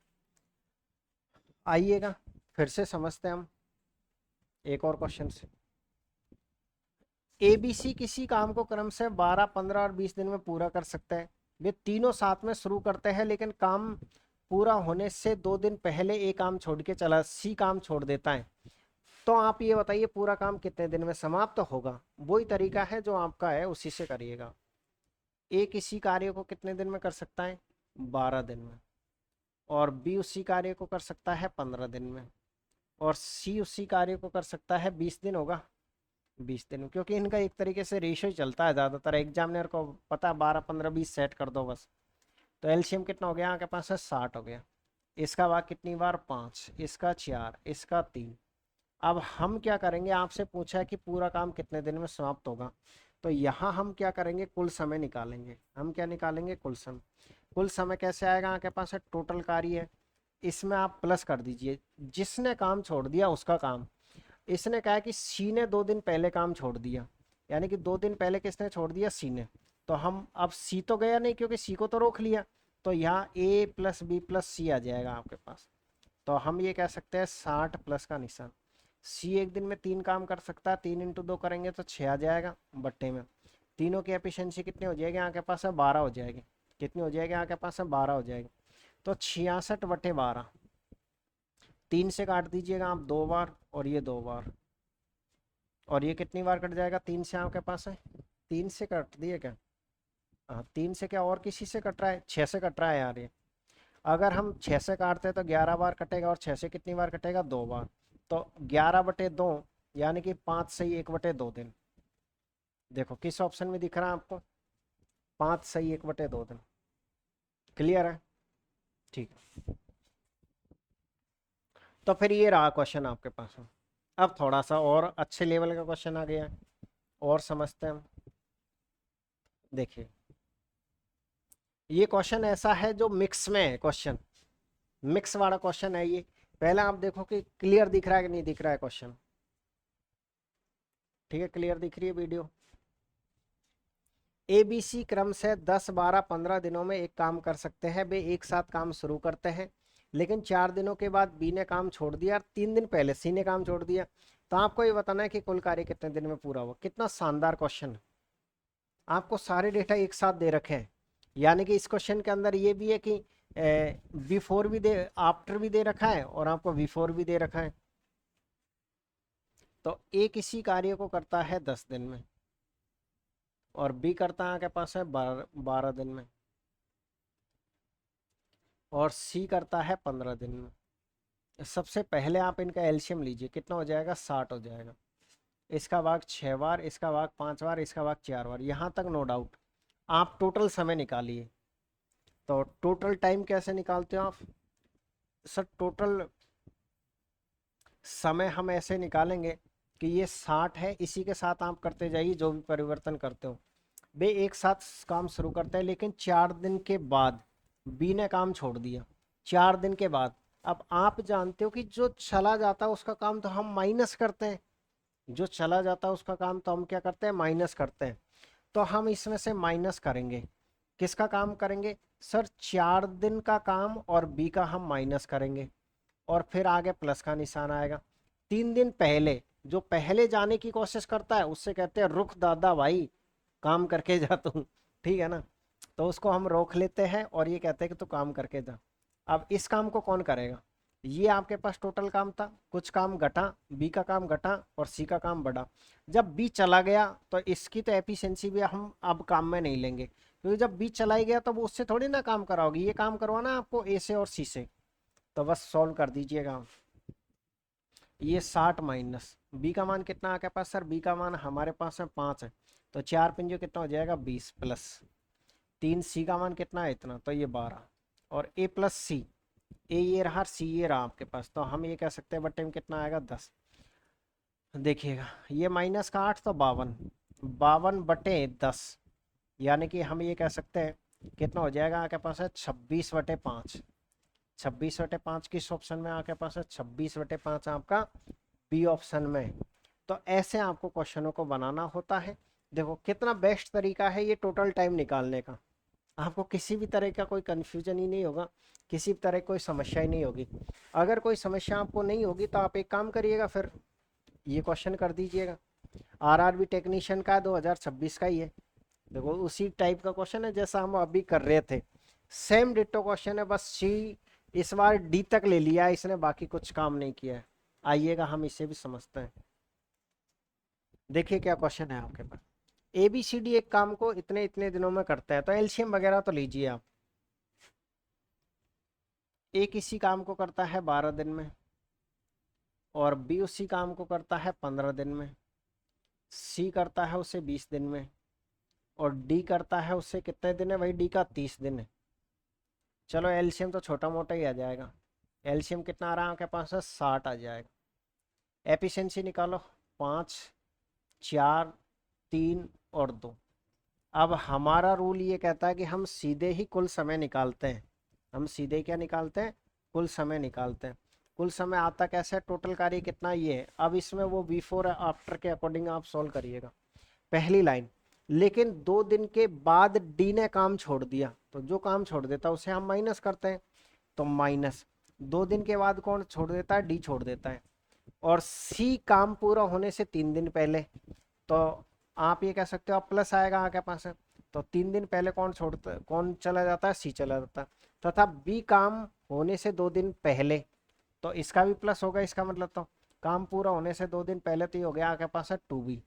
आइएगा फिर से समझते हैं हम एक और क्वेश्चन से। एबीसी किसी काम को क्रम से 12, 15 और 20 दिन में पूरा कर सकते हैं। वे तीनों साथ में शुरू करते हैं लेकिन काम पूरा होने से 2 दिन पहले ए काम छोड़ के चला सी काम छोड़ देता है। तो आप ये बताइए पूरा काम कितने दिन में समाप्त होगा? वही तरीका है जो आपका है, उसी से करिएगा। ए किसी कार्य को कितने दिन में कर सकता है? 12 दिन में। और बी उसी कार्य को कर सकता है 15 दिन में। और सी उसी कार्य को कर सकता है 20 दिन होगा। 20 दिन, क्योंकि इनका एक तरीके से रेशियो ही चलता है ज़्यादातर। एग्जामिनर को पता है 12, 15, 20 सेट कर दो बस। तो एलसीएम कितना हो गया आपके पास है? 60 हो गया। इसका भाग कितनी बार? 5। इसका 4, इसका 3। अब हम क्या करेंगे, आपसे पूछा है कि पूरा काम कितने दिन में समाप्त होगा। तो यहाँ हम क्या करेंगे? कुल समय निकालेंगे। हम क्या निकालेंगे? कुल समय। कुल समय कैसे आएगा आपके पास है? टोटल कार्य है, इसमें आप प्लस कर दीजिए जिसने काम छोड़ दिया उसका काम। इसने कहा कि सी ने 2 दिन पहले काम छोड़ दिया, यानी कि 2 दिन पहले किसने छोड़ दिया? सी ने। तो हम अब सी तो गया नहीं क्योंकि सी को तो रोक लिया, तो यहाँ ए प्लस बी प्लस सी आ जाएगा आपके पास। तो हम ये कह सकते हैं 60 प्लस का निशान। सी एक दिन में 3 काम कर सकता है, 3 इंटू 2 करेंगे तो 6 आ जाएगा बट्टे में। तीनों की एफिशिएंसी कितनी हो जाएगी आपके पास है? 12 हो जाएगी। कितनी हो जाएगी आपके पास है? 12 हो जाएगी। तो 66/12। 3 से काट दीजिएगा आप 2 बार और ये 2 बार, और ये कितनी बार कट जाएगा? 3 से आपके पास है। 3 से कट दिए क्या? हाँ 3 से क्या और किसी से कट रहा है? 6 से कट रहा है यार ये। अगर हम 6 से काटते हैं तो 11 बार कटेगा और 6 से कितनी बार कटेगा? 2 बार। तो 11/2 यानी कि 5 सही 1/2 दिन। देखो किस ऑप्शन में दिख रहा है आपको? 5 सही 1/2 दिन। क्लियर है? ठीक है। तो फिर ये रहा क्वेश्चन आपके पास में। अब थोड़ा सा और अच्छे लेवल का क्वेश्चन आ गया है, और समझते हैं हम। देखिए ये क्वेश्चन ऐसा है जो मिक्स में है। क्वेश्चन मिक्स वाला क्वेश्चन है ये। पहले आप देखो कि क्लियर दिख रहा है कि नहीं दिख रहा है क्वेश्चन। ठीक है, क्लियर दिख रही है वीडियो? एबीसी क्रम से 10, 12, 15 दिनों में एक काम कर सकते हैं। वे एक साथ काम शुरू करते हैं। लेकिन 4 दिनों के बाद बी ने काम छोड़ दिया और 3 दिन पहले सी ने काम छोड़ दिया। तो आपको ये बताना है कि कुल कार्य कितने दिन में पूरा हुआ। कितना शानदार क्वेश्चन है। आपको सारे डेटा एक साथ दे रखे हैं, यानी कि इस क्वेश्चन के अंदर ये भी है कि बिफोर भी दे, आफ्टर भी दे रखा है और आपको बिफोर भी दे रखा है। तो ए किसी कार्य को करता है 10 दिन में और बी करता है आपके पास है 12 दिन में और सी करता है 15 दिन में। सबसे पहले आप इनका एलसीएम लीजिए, कितना हो जाएगा, 60 हो जाएगा। इसका भाग 6 बार, इसका भाग 5 बार, इसका भाग 4 बार, यहाँ तक नो डाउट। आप टोटल समय निकालिए। तो टोटल टाइम कैसे निकालते हो आप सर? टोटल समय हम ऐसे निकालेंगे कि ये 60 है, इसी के साथ आप करते जाइए जो भी परिवर्तन करते हो। वे एक साथ काम शुरू करते हैं, लेकिन 4 दिन के बाद बी ने काम छोड़ दिया। 4 दिन के बाद अब आप जानते हो कि जो चला जाता है उसका काम तो हम माइनस करते हैं। जो चला जाता है उसका काम तो हम क्या करते हैं, माइनस करते हैं। तो हम इसमें से माइनस करेंगे। किसका काम करेंगे सर? 4 दिन का काम और बी का हम माइनस करेंगे और फिर आगे प्लस का निशान आएगा। 3 दिन पहले जो पहले जाने की कोशिश करता है उससे कहते हैं रुक दादा भाई, काम करके जा तू, ठीक है ना। तो उसको हम रोक लेते हैं और ये कहते हैं कि तू काम करके जा। अब इस काम को कौन करेगा? ये आपके पास टोटल काम था, कुछ काम घटा, बी का काम घटा और सी का काम बढ़ा। जब बी चला गया तो इसकी तो एफिशिएंसी भी हम अब काम में नहीं लेंगे, क्योंकि जब बी चला ही गया तो वो उससे थोड़ी ना काम कराओगे, ये काम करवाना आपको ए से और सी से। तो बस सॉल्व कर दीजिएगा। ये 60 माइनस बी का मान कितना आपके पास सर? बी का मान हमारे पास है 5 है, तो 4 पंजे कितना हो जाएगा, 20 प्लस 3। सी का मान कितना है? इतना, तो ये 12 और ए प्लस सी, ए ये रहा, सी ये रहा आपके पास, तो हम ये कह सकते हैं बट्टे में कितना आएगा, 10। देखिएगा ये माइनस का 8 तो 52, 52/10, यानी कि हम ये कह सकते हैं कितना हो जाएगा आपके पास है, 26/5। 26/5 किस ऑप्शन में आपके पास है? 26/5 आपका बी ऑप्शन में। तो ऐसे आपको क्वेश्चनों को बनाना होता है। देखो कितना बेस्ट तरीका है ये टोटल टाइम निकालने का। आपको किसी भी तरह का कोई कन्फ्यूजन ही नहीं होगा, किसी भी तरह की कोई समस्या ही नहीं होगी। अगर कोई समस्या आपको नहीं होगी तो आप एक काम करिएगा, फिर ये क्वेश्चन कर दीजिएगा। आरआरबी टेक्नीशियन का 2026 का ही है। देखो उसी टाइप का क्वेश्चन है जैसा हम अभी कर रहे थे, सेम डिट्टो क्वेश्चन है, बस सी इस बार डी तक ले लिया है इसने, बाकी कुछ काम नहीं किया है। आइएगा हम इसे भी समझते हैं। देखिए क्या क्वेश्चन है आपके पास। ए बी सी डी एक काम को इतने इतने दिनों में करता है, तो एलसीएम वगैरह तो लीजिए आप। ए किसी काम को करता है 12 दिन में और बी उसी काम को करता है 15 दिन में, सी करता है उसे 20 दिन में और डी करता है उससे कितने दिन है भाई? डी का 30 दिन है। चलो एलसीएम तो छोटा मोटा ही आ जाएगा। एलसीएम कितना आ रहा है आपके पास है? 60 आ जाएगा। एफिशिएंसी निकालो, 5, 4, 3 और 2। अब हमारा रूल ये कहता है कि हम सीधे ही कुल समय निकालते हैं। हम सीधे क्या निकालते हैं? कुल समय निकालते हैं। कुल समय आता कैसे? टोटल कार्य कितना ये है। अब इसमें वो बिफोर आफ्टर के अकॉर्डिंग आप सॉल्व करिएगा। पहली लाइन, लेकिन 2 दिन के बाद डी ने काम छोड़ दिया, तो जो काम छोड़ देता है उसे हम माइनस करते हैं। तो माइनस 2 दिन के बाद कौन छोड़ देता है? डी छोड़ देता है। और सी काम पूरा होने से 3 दिन पहले, तो आप ये कह सकते हो आप प्लस आएगा आपके पास है। तो 3 दिन पहले कौन छोड़ता, कौन चला जाता है? सी चला जाता है। तथा बी काम होने से 2 दिन पहले, तो इसका भी प्लस होगा। इसका मतलब तो काम पूरा होने से 2 दिन पहले तो ये हो गया आपके पास है 2b।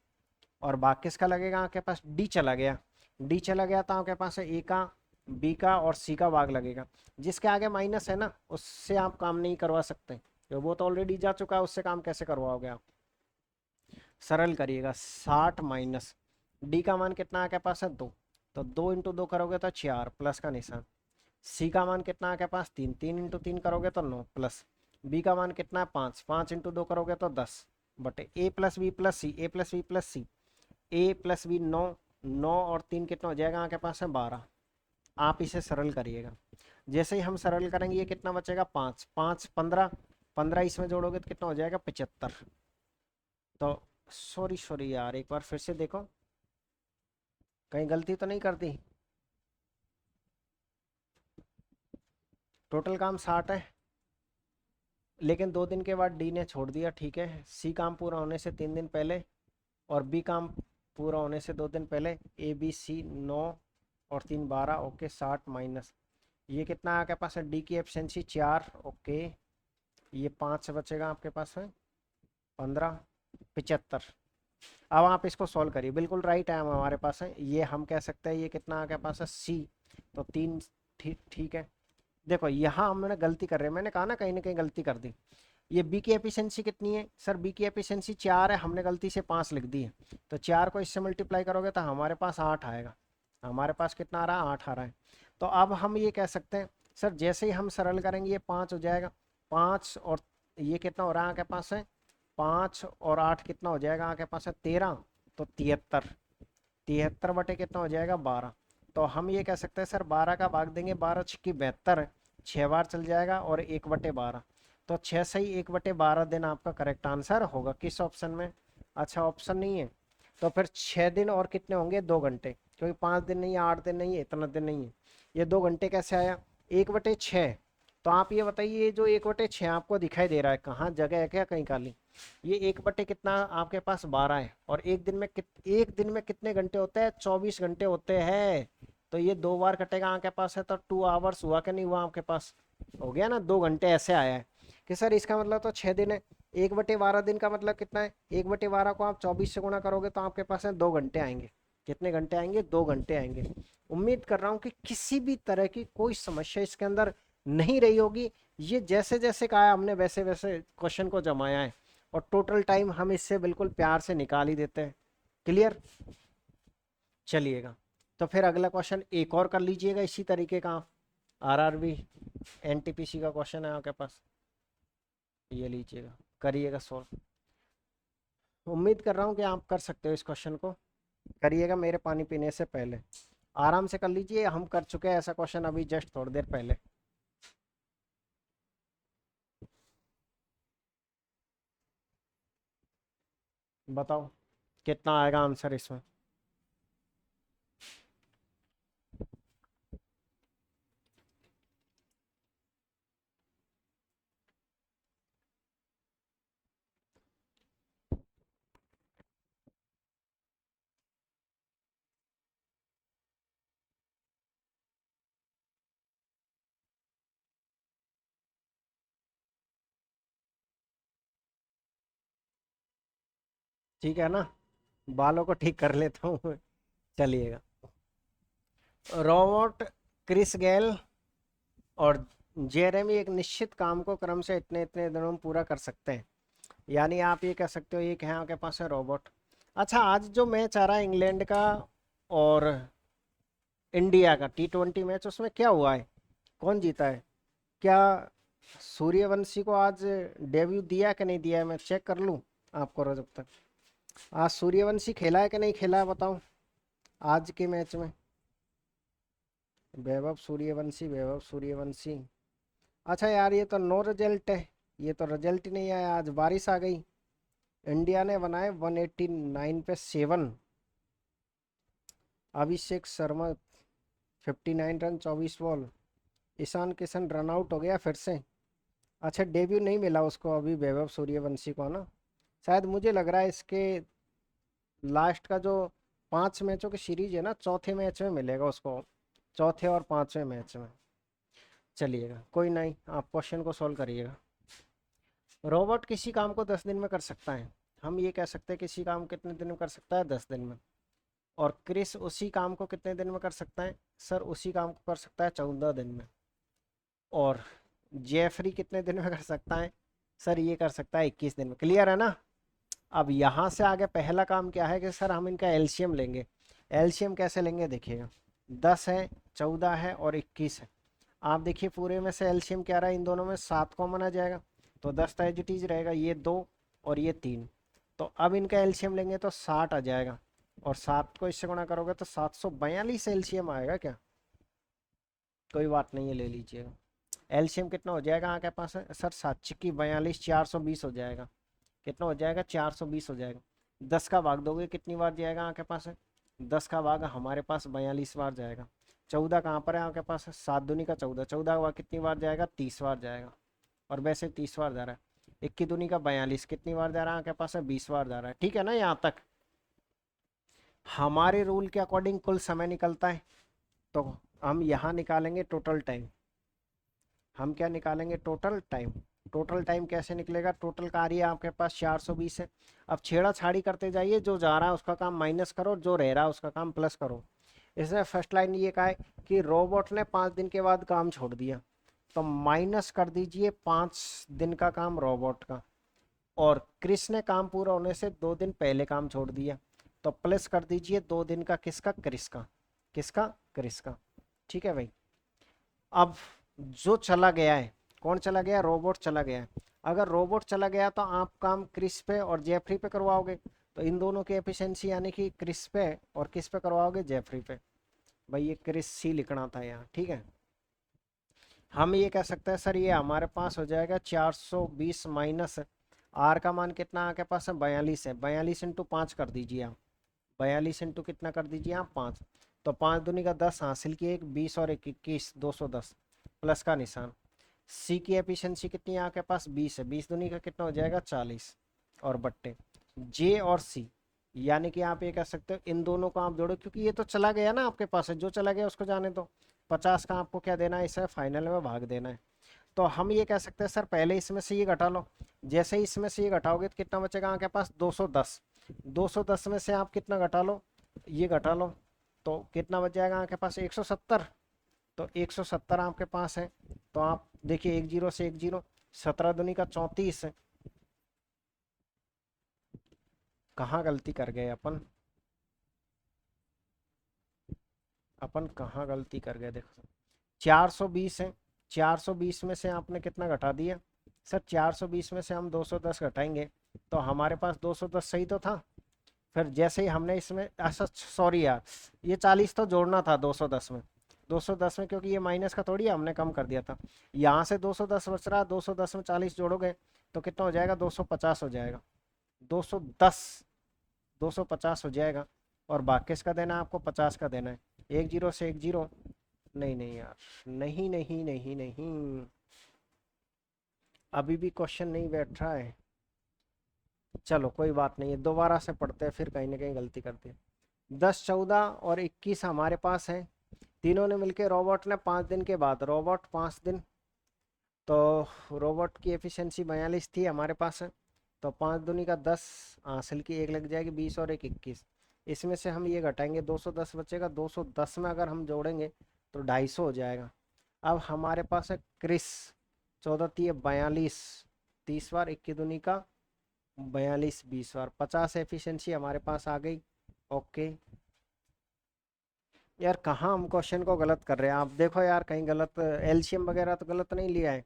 और बाकी किसका लगेगा आपके पास? डी चला गया। डी चला गया तो आपके पास है ए का, बी का और सी का भाग लगेगा। जिसके आगे माइनस है ना, उससे आप काम नहीं करवा सकते, तो वो तो ऑलरेडी जा चुका है, उससे काम कैसे करवाओगे आप? सरल करिएगा। 60 माइनस डी का मान कितना आपके पास है? 2, तो 2 × 2 करोगे तो 4 प्लस का निशान। सी का मान कितना आपके पास? 3, 3 × 3 करोगे तो 9 प्लस। बी का मान कितना है? 5, 5 × 2 करोगे तो 10 बटे ए प्लस बी प्लस सी, ए प्लस बी प्लस सी, ए प्लस बी 9, 9 और 3 कितना हो जाएगा आपके पास है? 12। आप इसे सरल करिएगा। जैसे ही हम सरल करेंगे ये कितना बचेगा? 5, 5 15, 15 इसमें जोड़ोगे तो कितना हो जाएगा? 75। तो सॉरी सॉरी यार, एक बार फिर से देखो कहीं गलती तो नहीं कर दी। टोटल काम 60 है, लेकिन 2 दिन के बाद डी ने छोड़ दिया, ठीक है। सी काम पूरा होने से 3 दिन पहले और बी काम पूरा होने से 2 दिन पहले। ए बी सी 9 और 3 12, ओके। 60 माइनस ये कितना आपके पास है, डी की एफिशिएंसी 4, ओके। ये 5 बचेगा आपके पास है 15, 75। अब आप इसको सॉल्व करिए, बिल्कुल राइट है, हम हमारे पास है ये। हम कह सकते हैं ये कितना आपके पास है सी, तो 3, ठीक ठीक है। देखो यहाँ हमने गलती कर रहे हैं, मैंने कहा ना कहीं गलती कर दी। ये बी की एफिशिएंसी कितनी है सर, बी की एफिशिएंसी 4 है, हमने गलती से 5 लिख दी है। तो 4 को इससे मल्टीप्लाई करोगे तो हमारे पास 8 आएगा। हमारे पास कितना आ रहा है, 8 आ रहा है। तो अब हम ये कह सकते हैं सर, जैसे ही हम सरल करेंगे ये 5 हो जाएगा। 5 और ये कितना हो रहा है आपके पास है, 5 और 8 कितना हो जाएगा आपके पास है 13, तो 73। 73 बटे कितना हो जाएगा 12। तो हम ये कह सकते हैं सर 12 का भाग देंगे, 12 छक्की 72, 6 बार चल जाएगा और 1/12। तो 6 सही 1/12 दिन आपका करेक्ट आंसर होगा। किस ऑप्शन में, अच्छा ऑप्शन नहीं है। तो फिर 6 दिन और कितने होंगे, 2 घंटे, क्योंकि 5 दिन नहीं है, 8 दिन नहीं है, इतना दिन नहीं है। ये 2 घंटे कैसे आया, 1/6। तो आप ये बताइए, ये जो 1/6 आपको दिखाई दे रहा है, कहाँ जगह है क्या कहीं खाली। ये 1 बटे कितना आपके पास 12 है, और एक दिन में कितने घंटे होते हैं, 24 घंटे होते हैं। तो ये 2 बार कटेगा आपके पास है, तो 2 आवर्स हुआ कि नहीं हुआ आपके पास, हो गया ना। 2 घंटे ऐसे आया है कि सर इसका मतलब तो 6 दिन है। 1/12 दिन का मतलब कितना है, 1/12 को आप 24 से गुणा करोगे तो आपके पास है 2 घंटे आएंगे। कितने घंटे आएंगे, 2 घंटे आएंगे। उम्मीद कर रहा हूँ कि किसी भी तरह की कोई समस्या इसके अंदर नहीं रही होगी। ये जैसे जैसे कहा है हमने वैसे वैसे क्वेश्चन को जमाया है, और टोटल टाइम हम इससे बिल्कुल प्यार से निकाल ही देते हैं। क्लियर, चलिएगा। तो फिर अगला क्वेश्चन एक और कर लीजिएगा इसी तरीके का। आरआरबी एनटीपीसी का क्वेश्चन है आपके पास, ये लीजिएगा, करिएगा सॉल्व। उम्मीद कर रहा हूँ कि आप कर सकते हो इस क्वेश्चन को। करिएगा मेरे पानी पीने से पहले, आराम से कर लीजिए। हम कर चुके हैं ऐसा क्वेश्चन अभी जस्ट थोड़ी देर पहले। बताओ कितना आएगा आंसर इसमें। ठीक है ना, बालों को ठीक कर लेता हूँ। चलिएगा। रोबोट क्रिस गेल और जेरेमी एक निश्चित काम को क्रम से इतने इतने दिनों में पूरा कर सकते हैं। यानी आप ये कह सकते हो एक है आपके पास है रोबोट। अच्छा, आज जो मैच आ रहा है इंग्लैंड का और इंडिया का T20 मैच, उसमें क्या हुआ है, कौन जीता है। क्या सूर्यवंशी को आज डेब्यू दिया कि नहीं दिया है, मैं चेक कर लूँ आपको जब तक। आज सूर्यवंशी खेला है कि नहीं खेला है बताओ, आज के मैच में। वैभव सूर्यवंशी। अच्छा यार, ये तो नो रिजल्ट है, ये तो रिजल्ट ही नहीं आया, आज बारिश आ गई। इंडिया ने बनाए 189 पे 7। Abhishek Sharma 59 run 24 ball. Ishan Kishan run out हो गया फिर से। अच्छा, डेब्यू नहीं मिला उसको अभी वैभव सूर्यवंशी को ना, शायद मुझे लग रहा है इसके लास्ट का जो 5 मैचों की सीरीज है ना, चौथे मैच में मिलेगा उसको, चौथे और 5वें मैच में। चलिएगा कोई नहीं, आप क्वेश्चन को सॉल्व करिएगा। रोबोट किसी काम को 10 दिन में कर सकता है, हम ये कह सकते हैं किसी काम कितने दिन में कर सकता है, 10 दिन में। और क्रिस उसी काम को कितने दिन में कर सकता है, सर उसी काम को कर सकता है 14 दिन में। और जेफरी कितने दिन में कर सकता है, सर ये कर सकता है 21 दिन में। क्लियर है ना। अब यहाँ से आगे पहला काम क्या है कि सर हम इनका एलसीएम लेंगे। एलसीएम कैसे लेंगे देखिएगा, 10 है, 14 है और 21 है। आप देखिए पूरे में से एलसीएम क्या रहा है, इन दोनों में 7 कॉमन आ जाएगा, तो 10 तो एज इट इज रहेगा, ये 2 और ये 3। तो अब इनका एलसीएम लेंगे तो 60 आ जाएगा, और 7 को इससे गुणा करोगे तो 742 एलसीएम आएगा क्या, कोई बात नहीं है, ले लीजिएगा। एलसीएम कितना हो जाएगा आपके पास है सर, 7×42 420 हो जाएगा। कितना हो जाएगा, 420 हो जाएगा। 10 का भाग दोगे कितनी बार जाएगा आपके पास है, 10 का भाग हमारे पास 42 बार जाएगा। 14 कहाँ पर है आपके पास है, 7 दूनी का 14, 14 का भाग कितनी बार जाएगा, 30 बार जाएगा। और वैसे 30 बार जा रहा है। 21 दूनी का 42, कितनी बार जा रहा है आपके पास है? 20 बार जा रहा है। ठीक है ना यहाँ तक? हमारे रूल के अकॉर्डिंग कुल समय निकलता है, तो हम यहाँ निकालेंगे टोटल टाइम। हम क्या निकालेंगे? Total time. टोटल टाइम कैसे निकलेगा? टोटल कार्य आपके पास 420 है। अब छेड़ा छाड़ी करते जाइए, जो जा रहा है उसका काम माइनस करो, जो रह रहा है उसका काम प्लस करो। इसमें फर्स्ट लाइन ये कहा है कि रोबोट ने 5 दिन के बाद काम छोड़ दिया, तो माइनस कर दीजिए 5 दिन का काम रोबोट का, और क्रिस ने काम पूरा होने से 2 दिन पहले काम छोड़ दिया, तो प्लस कर दीजिए 2 दिन का किसका? क्रिस का। किसका? क्रिस का। ठीक है भाई। अब जो चला गया है, कौन चला गया? रोबोट चला गया है। अगर रोबोट चला गया तो आप काम क्रिस पे और जेफरी पे करवाओगे, तो इन दोनों की एफिशिएंसी यानी कि क्रिस पे और किस पे करवाओगे? जेफरी पे। भाई ये क्रिस सी लिखना था यहाँ। ठीक है, हम ये कह सकते हैं सर ये हमारे पास हो जाएगा 420 माइनस आर का मान कितना आपके पास है? 42 है। 42 इंटू 5 कर दीजिए आप। 42 इंटू कितना कर दीजिए आप? 5। तो 5 दूनी का 10 हासिल किए, एक 20 और एक 21, 210 प्लस का निशान। सी की एफिशिएंसी कितनी है आपके पास? 20 है। 20 दूनी का कितना हो जाएगा? 40 और बट्टे जे और सी, यानी कि आप ये कह सकते हो इन दोनों को आप जोड़ो, क्योंकि ये तो चला गया ना आपके पास है, जो चला गया उसको जाने दो। 50 का आपको क्या देना है? इसे फाइनल में भाग देना है। तो हम ये कह सकते हैं सर पहले इसमें से ये घटा लो। जैसे ही इसमें से ये घटाओगे तो कितना बचेगा आपके पास? 210। 210 में से आप कितना घटा लो? ये घटा लो, तो कितना बच जाएगा आपके पास? 170। तो 170 आपके पास है। तो आप देखिए, एक जीरो से एक जीरो, 17 दूनी का 34 है। कहाँ गलती कर गए अपन? अपन कहाँ गलती कर गए? देखो 420 है। 420 में से आपने कितना घटा दिया? सर 420 में से हम 210 घटाएंगे, तो हमारे पास 210 सही तो था। फिर जैसे ही हमने इसमें, अच्छा सॉरी यार, ये 40 तो जोड़ना था 210 में। 210 में, क्योंकि ये माइनस का थोड़ी है, हमने कम कर दिया था। यहाँ से 210 बच रहा है, 210 में 40 जोड़ोगे तो कितना हो जाएगा? 250 हो जाएगा। 210, 250 हो जाएगा। और बाकी इसका देना है आपको, 50 का देना है। एक जीरो से एक जीरो, नहीं नहीं यार, नहीं नहीं नहीं नहीं, अभी भी क्वेश्चन नहीं बैठ रहा है। चलो कोई बात नहीं है, दोबारा से पढ़ते हैं, फिर कहीं ना कहीं गलती करते हैं। 10, 14 और 21 हमारे पास है। तीनों ने मिलके रोबोट ने 5 दिन के बाद, रोबोट 5 दिन, तो रोबोट की एफिशिएंसी 42 थी हमारे पास है। तो 5 दूनी का 10 हासिल की, एक लग जाएगी 20 और एक 21। इसमें से हम ये घटाएंगे, 210 बचेगा। 210 में अगर हम जोड़ेंगे तो 250 हो जाएगा। अब हमारे पास है क्रिस, 14 थी 42, 30 बार, 21 दूनी का 42, 20 बार, 50 एफिशिएंसी हमारे पास आ गई। ओके यार, कहाँ हम क्वेश्चन को गलत कर रहे हैं? आप देखो यार, कहीं गलत एलसीएम वगैरह तो गलत नहीं लिया है?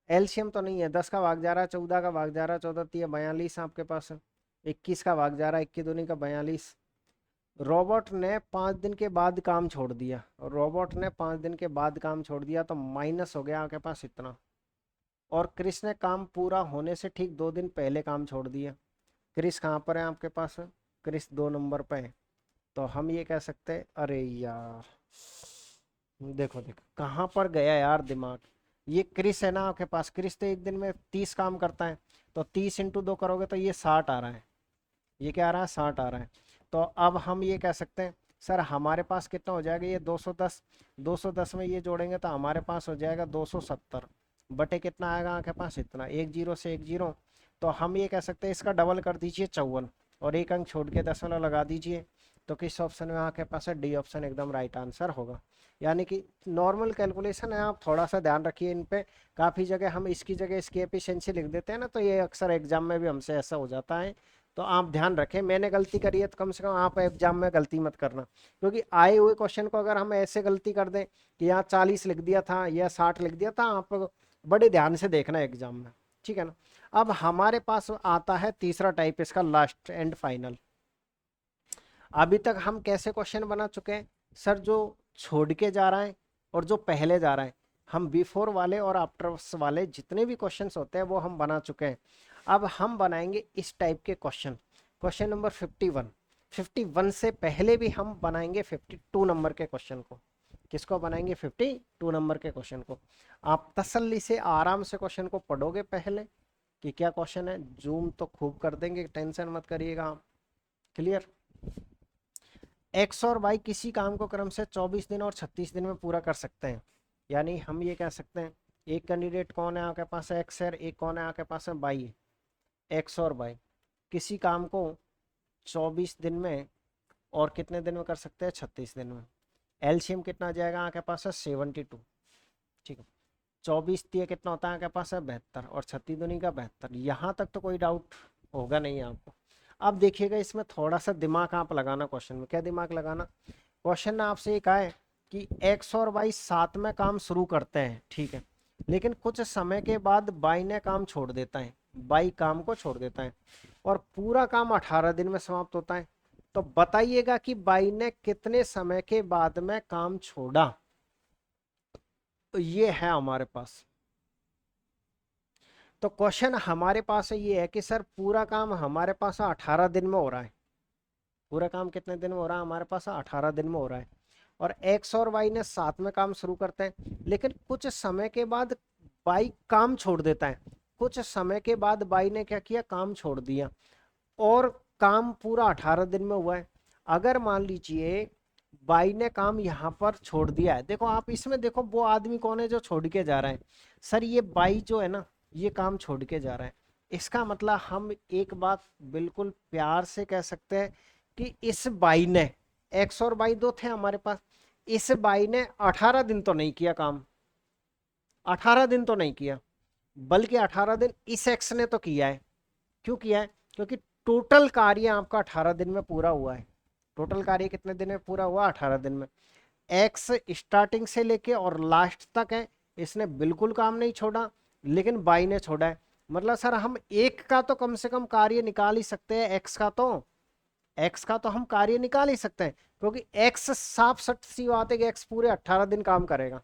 एलसीएम तो नहीं है। 10 का भाग जा रहा है, 14 का भाग जा रहा है, 14 तीय 42 आपके पास है। 21 का भाग जा रहा है, 21 दूनी का 42। रोबोट ने 5 दिन के बाद काम छोड़ दिया, रोबोट ने 5 दिन के बाद काम छोड़ दिया, तो माइनस हो गया आपके पास इतना। और क्रिस ने काम पूरा होने से ठीक 2 दिन पहले काम छोड़ दिया। क्रिस कहाँ पर है आपके पास? क्रिस 2 नंबर पे है। तो हम ये कह सकते हैं, अरे यार देखो देखो कहाँ पर गया यार दिमाग। ये क्रिस है ना आपके पास, क्रिस तो एक दिन में 30 काम करता है, तो 30 इंटू 2 करोगे तो ये 60 आ रहा है। ये क्या आ रहा है? 60 आ रहा है। तो अब हम ये कह सकते हैं सर हमारे पास कितना हो जाएगा? ये 210, 210 में ये जोड़ेंगे तो हमारे पास हो जाएगा 270 बटे कितना आएगा आपके पास? इतना, एक जीरो से एक जीरो। तो हम ये कह सकते हैं इसका डबल कर दीजिए 54, और एक अंक छोड़ के दशमलव लगा दीजिए। तो किस ऑप्शन में आपके पास है? डी ऑप्शन एकदम राइट आंसर होगा। यानी कि नॉर्मल कैलकुलेशन है, आप थोड़ा सा ध्यान रखिए इन पे। काफ़ी जगह हम इसकी जगह इसकी एफिशिएंसी लिख देते हैं ना, तो ये अक्सर एग्जाम में भी हमसे ऐसा हो जाता है। तो आप ध्यान रखें, मैंने गलती करी है तो कम से कम आप एग्जाम में गलती मत करना, क्योंकि आए हुए क्वेश्चन को अगर हम ऐसे गलती कर दें कि यहाँ 40 लिख दिया था या 60 लिख दिया था, आप बड़े ध्यान से देखना एग्जाम में। ठीक है ना? अब हमारे पास आता है तीसरा टाइप, इसका लास्ट एंड फाइनल। अभी तक हम कैसे क्वेश्चन बना चुके हैं सर? जो छोड़ के जा रहा है और जो पहले जा रहा है, हम बिफोर वाले और आफ्टर वाले जितने भी क्वेश्चंस होते हैं वो हम बना चुके हैं। अब हम बनाएंगे इस टाइप के क्वेश्चन। क्वेश्चन नंबर 51, 51 से पहले भी हम बनाएंगे 52 नंबर के क्वेश्चन को। किसको बनाएंगे, 52 नंबर के क्वेश्चन को। आप तसल्ली से आराम से क्वेश्चन को पढ़ोगे पहले कि क्या क्वेश्चन है, जूम तो खूब कर देंगे, टेंशन मत करिएगा आप। क्लियर। एक्स और वाई किसी काम को क्रम से 24 दिन और 36 दिन में पूरा कर सकते हैं। यानी हम ये कह सकते हैं, एक कैंडिडेट कौन है आपके पास, एक्स है, एक कौन है आपके पास है, वाई है। एक्स और वाई किसी काम को 24 दिन में और कितने दिन में कर सकते हैं, 36 दिन में। एलसीएम कितना आ जाएगा आपके पास है, 72। ठीक है, 24 दिए कितना होता है आपके पास है, 72, और 36 दूनी का 72। यहाँ तक तो कोई डाउट होगा नहीं आपको। अब देखिएगा इसमें थोड़ा सा दिमाग आप लगाना क्वेश्चन में। क्या दिमाग लगाना, क्वेश्चन ने आपसे ये कहा है कि एक्स और वाई साथ में काम शुरू करते हैं, ठीक है, लेकिन कुछ समय के बाद वाई ने काम छोड़ देता है, वाई काम को छोड़ देता है और पूरा काम 18 दिन में समाप्त होता है। तो बताइएगा कि वाई ने कितने समय के बाद में काम छोड़ा। तो ये है हमारे पास, तो क्वेश्चन हमारे पास ये है कि सर पूरा काम हमारे पास 18 दिन में हो रहा है। पूरा काम कितने दिन में हो रहा है हमारे पास, 18 दिन में हो रहा है। और एक्स और वाई ने साथ में काम शुरू करते हैं, लेकिन कुछ समय के बाद वाई काम छोड़ देता है। कुछ समय के बाद वाई ने क्या किया, काम छोड़ दिया और काम पूरा 18 दिन में हुआ है। अगर मान लीजिए बाई ने काम यहाँ पर छोड़ दिया है, देखो आप इसमें देखो वो आदमी कौन है जो छोड़ के जा रहा है, सर ये बाई जो है ना, ये काम छोड़ के जा रहा है। इसका मतलब हम एक बात बिल्कुल प्यार से कह सकते हैं कि इस बाई ने, एक्स और बाई दो थे हमारे पास, इस बाई ने 18 दिन तो नहीं किया काम, 18 दिन तो नहीं किया, बल्कि 18 दिन इस एक्स ने तो किया है। क्यों किया है, क्योंकि टोटल कार्य आपका 18 दिन में पूरा हुआ है। टोटल कार्य कितने दिन में पूरा हुआ, 18 दिन में। एक्स स्टार्टिंग से लेके और लास्ट तक है, इसने बिल्कुल काम नहीं छोड़ा, लेकिन बाई ने छोड़ा है। मतलब सर हम एक का तो कम से कम कार्य निकाल ही सकते हैं, एक्स का तो हम कार्य निकाल ही सकते हैं, क्योंकि एक्स साफ सट सी बात है कि एक्स पूरे 18 दिन काम करेगा।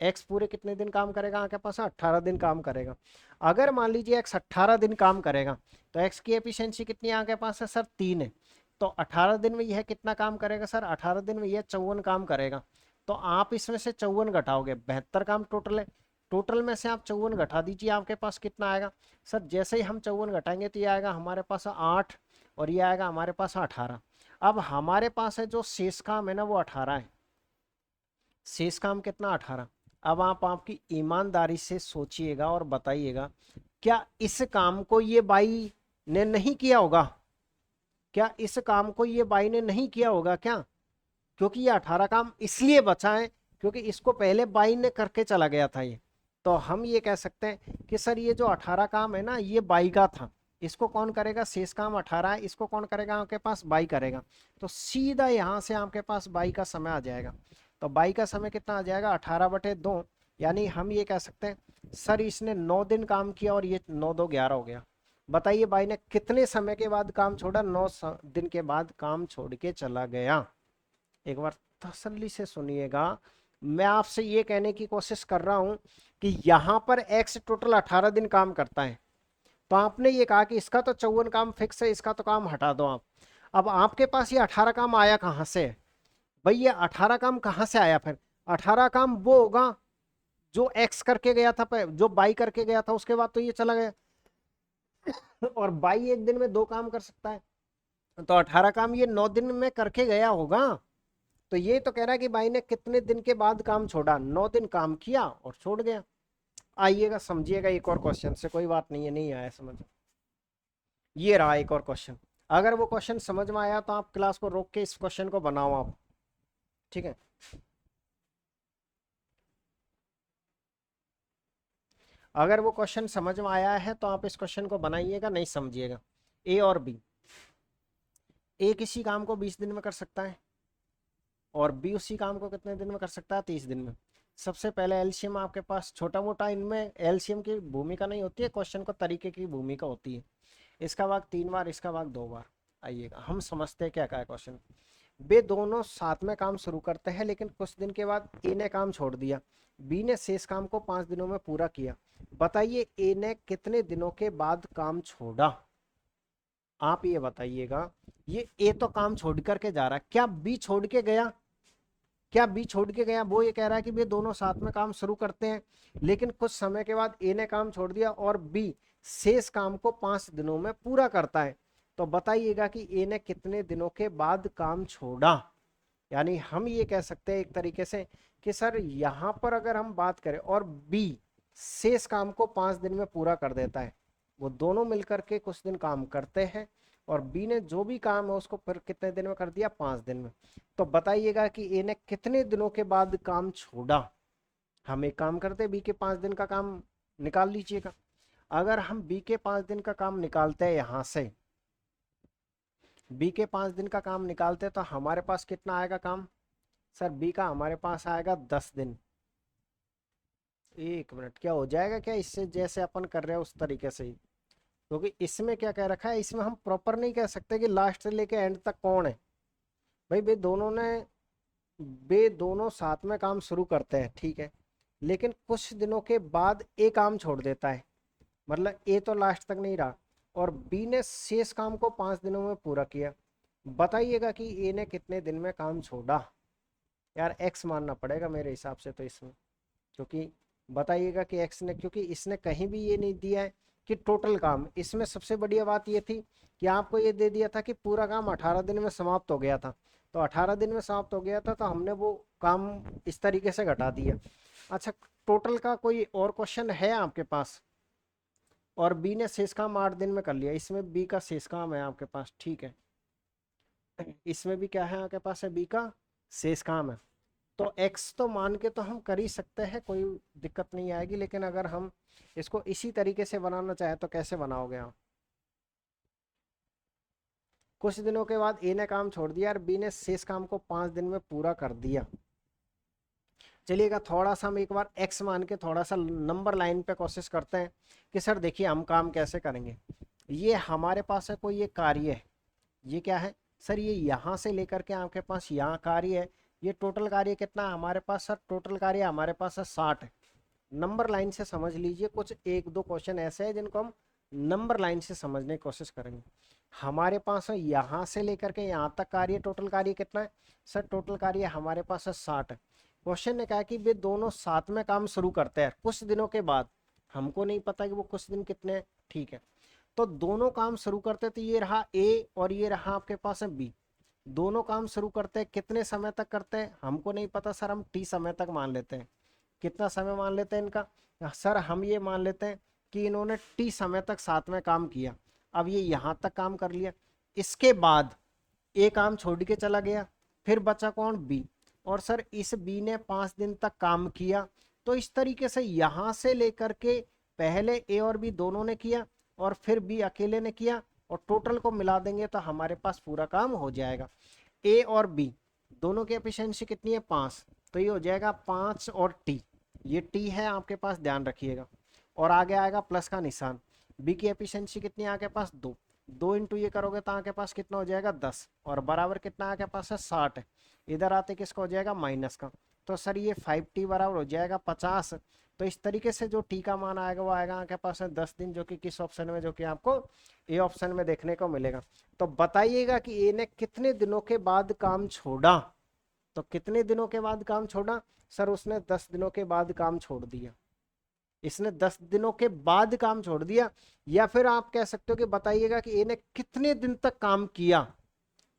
एक्स पूरे कितने दिन काम करेगा आपके पास, 18 दिन काम करेगा। अगर मान लीजिए एक्स 18 दिन काम करेगा तो एक्स की एफिशिएंसी कितनी आपके पास है सर, 3 है। तो 18 दिन में यह कितना काम करेगा सर, 18 दिन में यह 54 काम करेगा। तो आप इसमें से 54 घटाओगे, 72 काम टोटल है, टोटल में से आप 54 घटा दीजिए, आपके पास कितना आएगा सर, जैसे ही हम 54 घटाएंगे तो ये आएगा हमारे पास 8 और ये आएगा हमारे पास 18। अब हमारे पास है जो शेष काम है ना वो 18 है, शेष काम कितना, 18। अब आप आपकी ईमानदारी से सोचिएगा और बताइएगा, क्या इस काम को ये बाई ने नहीं किया होगा, क्या इस काम को ये बाई ने नहीं किया होगा क्या, क्योंकि ये 18 काम इसलिए बचा है क्योंकि इसको पहले बाई ने करके चला गया था ये। तो हम ये कह सकते हैं कि सर ये जो 18 काम है ना ये बाई का था, इसको कौन करेगा, शेष काम 18 है, इसको कौन करेगा आपके पास, बाई करेगा। तो सीधा यहाँ से आपके पास बाई का समय आ जाएगा। तो बाई का समय कितना आ जाएगा, 18/2। यानी हम ये कह सकते हैं सर इसने 9 दिन काम किया और ये 9 2 11 हो गया। बताइए बाई ने कितने समय के बाद काम छोड़ा, 9 दिन के बाद काम छोड़ के चला गया। एक बार तसल्ली से सुनिएगा, मैं आपसे ये कहने की कोशिश कर रहा हूं कि यहां पर एक्स टोटल 18 दिन काम करता है, तो आपने ये कहा कि इसका तो 54 काम फिक्स है, इसका तो काम हटा दो आप। अब आपके पास ये 18 काम आया कहां से, भाई ये 18 काम कहां से आया, फिर 18 काम वो होगा जो एक्स करके गया था, जो बाई करके गया था, उसके बाद तो ये चला गया। और बाई एक दिन में 2 काम कर सकता है, तो 18 काम ये 9 दिन में करके गया होगा। तो ये तो कह रहा है कि भाई ने कितने दिन के बाद काम छोड़ा, 9 दिन काम किया और छोड़ गया। आइएगा समझिएगा एक और क्वेश्चन से, कोई बात नहीं है, नहीं आया समझ, ये रहा एक और क्वेश्चन। अगर वो क्वेश्चन समझ में आया तो आप क्लास को रोक के इस क्वेश्चन को बनाओ आप, ठीक है। अगर वो क्वेश्चन समझ में आया है तो आप इस क्वेश्चन को बनाइएगा, नहीं समझिएगा। ए और बी, ए किसी काम को 20 दिन में कर सकता है और बी उसी काम को कितने दिन में कर सकता है, 30 दिन में। सबसे पहले एलसीएम आपके पास, छोटा मोटा इनमें एलसीएम की भूमिका नहीं होती है, क्वेश्चन को तरीके की भूमिका होती है। इसका भाग 3 बार, इसका भाग 2 बार। आइएगा हम समझते हैं क्या है क्वेश्चन। वे दोनों साथ में काम शुरू करते हैं, लेकिन कुछ दिन के बाद ए ने काम छोड़ दिया, बी ने शेष काम को 5 दिनों में पूरा किया। बताइए ए ने कितने दिनों के बाद काम छोड़ा, आप ये बताइएगा। ये ए तो काम छोड़ करके जा रहा है, क्या बी छोड़ के गया, क्या बी छोड़ के गया? वो ये कह रहा है कि वे दोनों साथ में काम शुरू करते हैं, लेकिन कुछ समय के बाद ए ने काम छोड़ दिया और बी शेष काम को 5 दिनों में पूरा करता है। तो बताइएगा कि ए ने कितने दिनों के बाद काम छोड़ा। यानी हम ये कह सकते हैं एक तरीके से कि सर यहां पर अगर हम बात करें और बी शेष काम को 5 दिन में पूरा कर देता है, वो दोनों मिलकर के कुछ दिन काम करते हैं और बी ने जो भी काम है उसको फिर कितने दिन में कर दिया? 5 दिन में। तो बताइएगा कि ए ने कितने दिनों के बाद काम छोड़ा। हम एक काम करते, बी के 5 दिन का काम निकाल लीजिएगा। अगर हम बी के 5 दिन का काम निकालते हैं, यहां से बी के 5 दिन का काम निकालते हैं, तो हमारे पास कितना आएगा काम? सर बी का हमारे पास आएगा 10 दिन। एक मिनट, क्या हो जाएगा क्या इससे? जैसे अपन कर रहे हैं उस तरीके से ही, क्योंकि इसमें क्या कह रखा है, इसमें हम प्रॉपर नहीं कह सकते कि लास्ट से लेके एंड तक कौन है। भाई वे दोनों साथ में काम शुरू करते हैं, ठीक है, लेकिन कुछ दिनों के बाद ए काम छोड़ देता है, मतलब ए तो लास्ट तक नहीं रहा और बी ने शेष काम को 5 दिनों में पूरा किया। बताइएगा कि ए ने कितने दिन में काम छोड़ा। यार एक्स मानना पड़ेगा मेरे हिसाब से तो इसमें, क्योंकि बताइएगा कि एक्स ने, क्योंकि इसने कहीं भी ये नहीं दिया है कि टोटल काम। इसमें सबसे बढ़िया बात ये थी कि आपको ये दे दिया था कि पूरा काम 18 दिन में समाप्त हो गया था, तो 18 दिन में समाप्त हो गया था तो हमने वो काम इस तरीके से घटा दिया। अच्छा, टोटल का कोई और क्वेश्चन है आपके पास? और बी ने शेष काम 8 दिन में कर लिया, इसमें बी का शेष काम है आपके पास, ठीक है, इसमें भी क्या है आपके पास? है बी का शेष काम है। तो x तो मान के तो हम कर ही सकते हैं, कोई दिक्कत नहीं आएगी, लेकिन अगर हम इसको इसी तरीके से बनाना चाहे तो कैसे बनाओगे आप? कुछ दिनों के बाद ए ने काम छोड़ दिया और बी ने शेष काम को 5 दिन में पूरा कर दिया। चलिएगा थोड़ा सा हम एक बार x मान के थोड़ा सा नंबर लाइन पे कोशिश करते हैं कि सर देखिए हम काम कैसे करेंगे। ये हमारे पास है कोई ये कार्य है, ये क्या है सर? ये यहाँ से लेकर के आपके पास यहाँ कार्य है। ये टोटल कार्य कितना है हमारे पास? सर टोटल कार्य हमारे पास है 60। नंबर लाइन से समझ लीजिए, कुछ एक दो क्वेश्चन ऐसे हैं जिनको हम नंबर लाइन से समझने की कोशिश करेंगे। हमारे पास है यहाँ से लेकर के यहाँ तक कार्य, टोटल कार्य कितना है? सर टोटल कार्य हमारे पास है 60। क्वेश्चन ने कहा कि वे दोनों साथ में काम शुरू करते हैं कुछ दिनों के बाद। हमको नहीं पता कि वो कुछ दिन कितने हैं, ठीक है, तो दोनों काम शुरू करते, तो ये रहा ए और ये रहा आपके पास है बी। दोनों काम शुरू करते हैं, कितने समय तक करते हैं हमको नहीं पता सर, हम टी समय तक मान लेते हैं। कितना समय मान लेते हैं इनका? सर हम ये मान लेते हैं कि इन्होंने टी समय तक साथ में काम किया। अब ये यहाँ तक काम कर लिया, इसके बाद ए काम छोड़ के चला गया, फिर बचा कौन? बी। और सर इस बी ने 5 दिन तक काम किया। तो इस तरीके से यहाँ से लेकर के पहले ए और बी दोनों ने किया और फिर बी अकेले ने किया, और टोटल को मिला देंगे तो हमारे पास पूरा काम हो जाएगा। ए और बी दोनों की एफिशिएंसी कितनी है? 5। तो ये हो जाएगा 5 और टी, ये टी है आपके पास, ध्यान रखिएगा, और आगे आएगा प्लस का निशान। बी की एफिशिएंसी कितनी है आपके पास? 2। 2 इंटू ये करोगे तो आपके पास कितना हो जाएगा? 10, और बराबर कितना आपके पास है? 60। इधर आते किसका हो जाएगा? माइनस का। तो सर ये 5t बराबर हो जाएगा 50। तो इस तरीके से जो टी का मान आएगा वो आएगा आपके पास है 10 दिन, जो कि किस ऑप्शन में? जो कि आपको ए ऑप्शन में देखने को मिलेगा। तो बताइएगा कि ए ने कितने दिनों के बाद काम छोड़ा। तो कितने दिनों के बाद काम छोड़ा? सर उसने 10 दिनों के बाद काम छोड़ दिया, इसने 10 दिनों के बाद काम छोड़ दिया। या फिर आप कह सकते हो कि बताइएगा कि ए ने कितने दिन तक काम किया।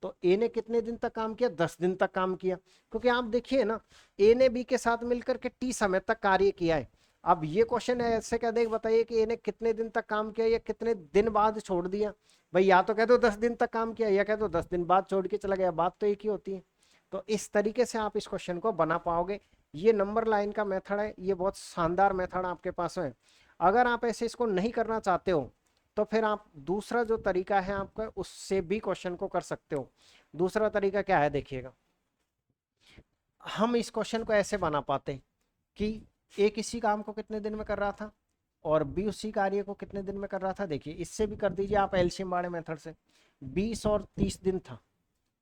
तो ए ने कितने दिन तक काम किया? 10 दिन तक काम किया, क्योंकि आप देखिए ना, ए ने बी के साथ मिलकर के टी समय तक कार्य किया है। अब ये क्वेश्चन है ऐसे क्या देख, बताइए कि ए ने कितने दिन तक काम किया या कितने दिन बाद छोड़ दिया। भाई या तो कह दो 10 दिन तक काम किया या कह दो 10 दिन बाद छोड़ के चला गया, बात तो एक ही होती है। तो इस तरीके से आप इस क्वेश्चन को बना पाओगे। ये नंबर लाइन का मेथड है, ये बहुत शानदार मेथड आपके पास है। अगर आप ऐसे इसको नहीं करना चाहते हो तो फिर आप दूसरा जो तरीका है आपका, उससे भी क्वेश्चन को कर सकते हो। दूसरा तरीका क्या है देखिएगा, हम इस क्वेश्चन को ऐसे बना पाते कि ए किसी काम को कितने दिन में कर रहा था और बी उसी कार्य को कितने दिन में कर रहा था। देखिए इससे भी कर दीजिए आप एलसीएम वाले मेथड से। 20 और 30 दिन था,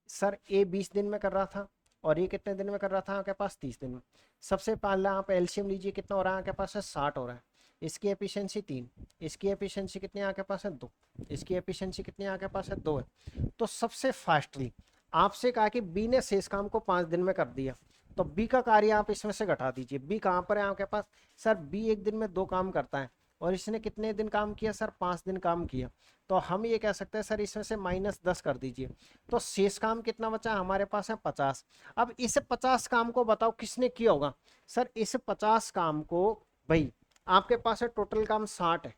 सर ए 20 दिन में कर रहा था और ये कितने दिन में कर रहा था आपके पास? 30 दिन में। सबसे पहला आप एलसीएम लीजिए, कितना हो रहा है आपके पास? है 60 हो रहा है। इसकी एफिशिएंसी 3, इसकी एफिशिएंसी कितनी आपके पास है? 2, इसकी एफिशिएंसी कितनी आपके पास है? 2 है। तो सबसे फास्टली आपसे कहा कि बी ने शेष काम को 5 दिन में कर दिया, तो बी का कार्य आप इसमें से घटा दीजिए। बी कहाँ पर है आपके पास? सर बी एक दिन में 2 काम करता है और इसने कितने दिन काम किया सर? 5 दिन काम किया। तो हम ये कह सकते हैं सर इसमें से -10 कर दीजिए। तो शेष काम कितना बचा हमारे पास है? 50। अब इस 50 काम को बताओ किसने किया होगा? सर इस 50 काम को भाई आपके पास है टोटल काम 60 है।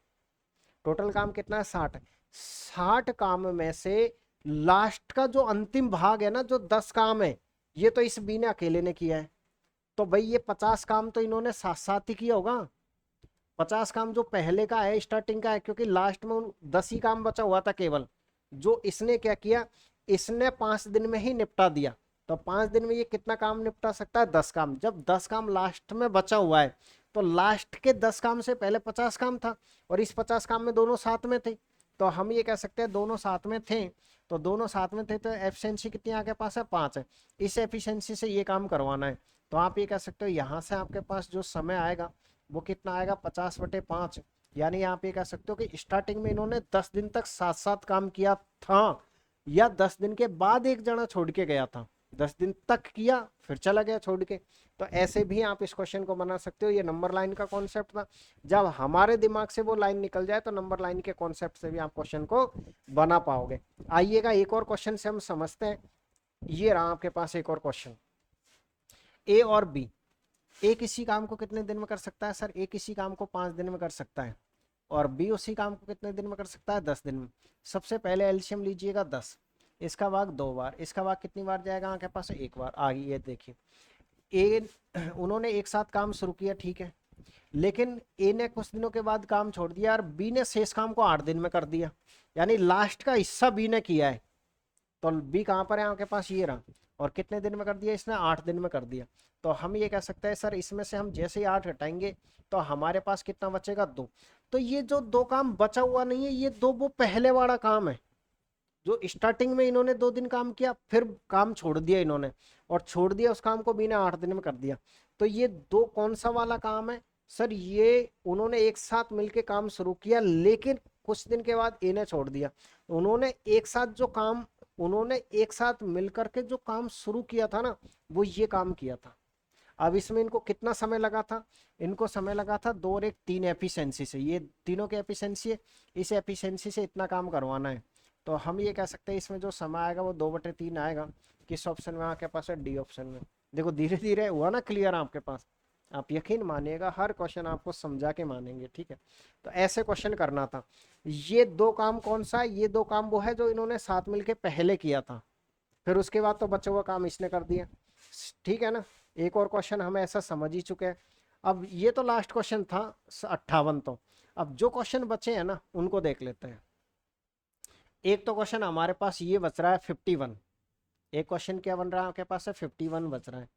टोटल काम कितना है? 60 है। 60 काम में से लास्ट का जो अंतिम भाग है ना, जो 10 काम है, ये तो इस बी ने अकेले ने किया है। तो भाई ये 50 काम तो इन्होंने साथ साथ ही किया होगा। 50 काम जो पहले का है, स्टार्टिंग का है, क्योंकि लास्ट में 10 ही काम बचा हुआ था केवल। जो इसने क्या किया, इसने 5 दिन में ही निपटा दिया। तो 5 दिन में ये कितना काम निपटा सकता है? 10 काम। जब 10 काम लास्ट में बचा हुआ है, तो लास्ट के 10 काम से पहले 50 काम था और इस 50 काम में दोनों साथ में थे। तो हम ये कह सकते हैं दोनों साथ में थे। तो दोनों साथ में थे तो एफिशिएंसी कितनी आपके पास है? 5 है। इस एफिशिएंसी से ये काम करवाना है। तो आप ये कह सकते हो यहाँ से आपके पास जो समय आएगा वो कितना आएगा? 50/5। यानी आप ये कह सकते हो कि स्टार्टिंग में इन्होंने 10 दिन तक साथ साथ काम किया था, या 10 दिन के बाद एक जना छोड़ के गया था। 10 दिन तक किया फिर चला गया छोड़ के। तो ऐसे भी आप इस क्वेश्चन को बना सकते हो। ये नंबर लाइन का कॉन्सेप्ट था। जब हमारे दिमाग से वो लाइन निकल जाए तो नंबर लाइन के कॉन्सेप्ट से भी आप क्वेश्चन को बना पाओगे। आइएगा एक और क्वेश्चन से हम समझते हैं। ये रहा आपके पास एक और क्वेश्चन। ए और बी, ए किसी काम को कितने दिन में कर सकता है? सर ए किसी काम को 5 दिन में कर सकता है और बी उसी काम को कितने दिन में कर सकता है? 10 दिन में। सबसे पहले एलसीएम लीजिएगा 10, इसका भाग 2 बार, इसका भाग कितनी बार जाएगा आपके पास? 1 बार। आगे ये देखिए, ए उन्होंने एक साथ काम शुरू किया, ठीक है, लेकिन ए ने कुछ दिनों के बाद काम छोड़ दिया और बी ने शेष काम को 8 दिन में कर दिया। यानी लास्ट का हिस्सा बी ने किया है। तो बी कहाँ पर है आपके पास? ये रहा। और कितने दिन में कर दिया इसने? 8 दिन में कर दिया। तो हम ये कह सकते हैं सर इसमें से हम जैसे ही 8 घटाएंगे तो हमारे पास कितना बचेगा? 2। तो ये जो 2 काम बचा हुआ नहीं है, ये 2 वो पहले वाला काम है जो स्टार्टिंग में इन्होंने 2 दिन काम किया, फिर काम छोड़ दिया इन्होंने, और छोड़ दिया उस काम को बी ने 8 दिन में कर दिया। तो ये 2 कौन सा वाला काम है? सर ये उन्होंने एक साथ मिलके काम शुरू किया, लेकिन कुछ दिन के बाद ए ने छोड़ दिया। उन्होंने एक साथ जो काम, उन्होंने एक साथ मिलकर के जो काम शुरू किया था ना, वो ये काम किया था। अब इसमें इनको कितना समय लगा था? इनको समय लगा था 2 और 1 3 एफिशिएंसी से। ये तीनों की एफिशिएंसी है, इस एफिशिएंसी से इतना काम करवाना है। तो हम ये कह सकते हैं इसमें जो समय आएगा वो 2/3 आएगा। किस ऑप्शन में आपके पास है? डी ऑप्शन में। देखो धीरे धीरे हुआ ना क्लियर आपके पास। आप यकीन मानिएगा, हर क्वेश्चन आपको समझा के मानेंगे, ठीक है। तो ऐसे क्वेश्चन करना था। ये 2 काम कौन सा है? ये 2 काम वो है जो इन्होंने साथ मिलके पहले किया था, फिर उसके बाद तो बचा हुआ काम इसने कर दिया, ठीक है ना। एक और क्वेश्चन हम ऐसा समझ ही चुके हैं। अब ये तो लास्ट क्वेश्चन था 58। तो अब जो क्वेश्चन बचे हैं ना उनको देख लेते हैं। एक तो क्वेश्चन हमारे पास ये बच रहा है 51। एक क्वेश्चन क्या बन रहा है आपके पास है? 51 बच रहा है।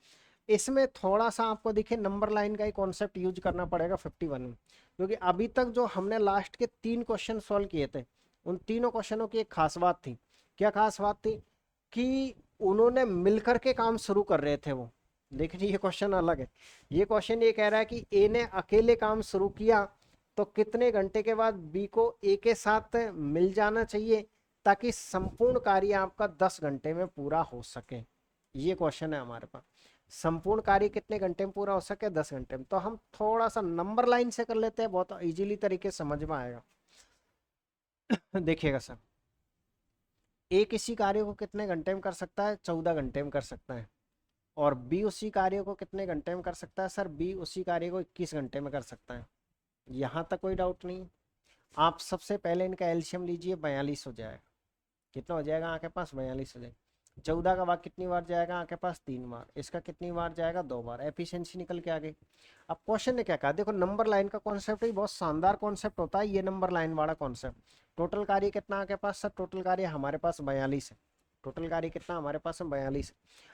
इसमें थोड़ा सा आपको दिखे नंबर लाइन का ही कॉन्सेप्ट यूज करना पड़ेगा 51 में, क्योंकि अभी तक जो हमने लास्ट के 3 क्वेश्चन सॉल्व किए थे, उन तीनों क्वेश्चनों की एक खास बात थी। क्या खास बात थी? कि उन्होंने मिलकर के काम शुरू कर रहे थे वो। लेकिन ये क्वेश्चन अलग है। ये क्वेश्चन ये कह रहा है कि ए ने अकेले काम शुरू किया तो कितने घंटे के बाद बी को ए के साथ मिल जाना चाहिए ताकि संपूर्ण कार्य आपका 10 घंटे में पूरा हो सके। ये क्वेश्चन है हमारे पास। संपूर्ण कार्य कितने घंटे में पूरा हो सके? 10 घंटे में। तो हम थोड़ा सा नंबर लाइन से कर लेते हैं, बहुत इजीली तरीके से समझ में आएगा। देखिएगा सर, ए किसी कार्य को कितने घंटे में कर सकता है? 14 घंटे में कर सकता है। और बी उसी कार्य को कितने घंटे में कर सकता है? सर बी उसी कार्य को 21 घंटे में कर सकता है। यहाँ तक कोई डाउट नहीं। आप सबसे पहले इनका एलसीएम लीजिए, 42 हो जाएगा। कितना हो जाएगा आपके पास? 42 हो जाएगा। 14 का भाग कितनी बार जाएगा आपके पास? 3 बार। इसका कितनी बार जाएगा? 2 बार। एफिशिएंसी निकल के आ गई। अब क्वेश्चन ने क्या कहा? देखो नंबर लाइन का कॉन्सेप्ट ही बहुत शानदार कॉन्सेप्ट होता है, ये नंबर लाइन वाला कॉन्सेप्ट। टोटल कार्य कितना आपके पास? सर टोटल कार्य हमारे पास 42 है। टोटल कार्य कितना हमारे पास है? 42।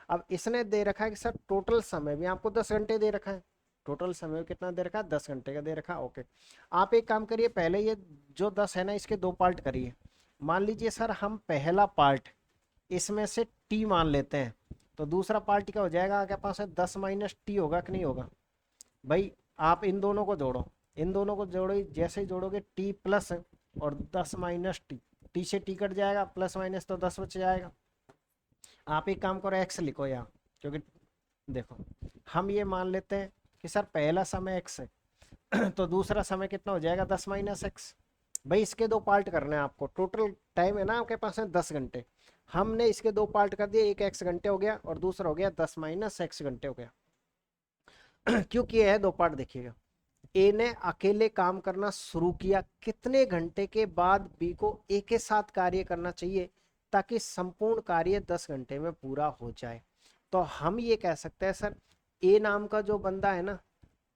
अब इसने दे रखा है कि सर टोटल समय भी आपको 10 घंटे दे रखा है। टोटल समय कितना दे रखा है? 10 घंटे का दे रखा है। ओके, आप एक काम करिए, पहले ये जो 10 है ना, इसके 2 पार्ट करिए। मान लीजिए सर हम पहला पार्ट इसमें से टी मान लेते हैं, तो दूसरा पार्ट क्या हो जाएगा आपके पास है? 10 - टी होगा कि नहीं होगा? भाई आप इन दोनों को जोड़ो, इन दोनों को जोड़ो, जैसे ही जोड़ोगे टी प्लस और 10 - टी, टी से टी कट जाएगा, प्लस माइनस तो 10 बच जाएगा। आप एक काम करो, एक्स लिखो यहाँ, क्योंकि देखो हम ये मान लेते हैं कि सर पहला समय x है तो दूसरा समय कितना हो जाएगा 10 माइनस एक्स। भाई इसके दो पार्ट करने हैं आपको, टोटल टाइम है ना आपके पास है 10 घंटे। हमने इसके दो पार्ट कर दिए, एक एक्स घंटे हो गया और दूसरा हो गया 10 माइनस एक्स घंटे हो गया। क्यों किया है दो पार्ट देखिएगा। ए ने अकेले काम करना शुरू किया, कितने घंटे के बाद बी को ए के साथ कार्य करना चाहिए ताकि संपूर्ण कार्य 10 घंटे में पूरा हो जाए। तो हम ये कह सकते हैं सर ए नाम का जो बंदा है ना,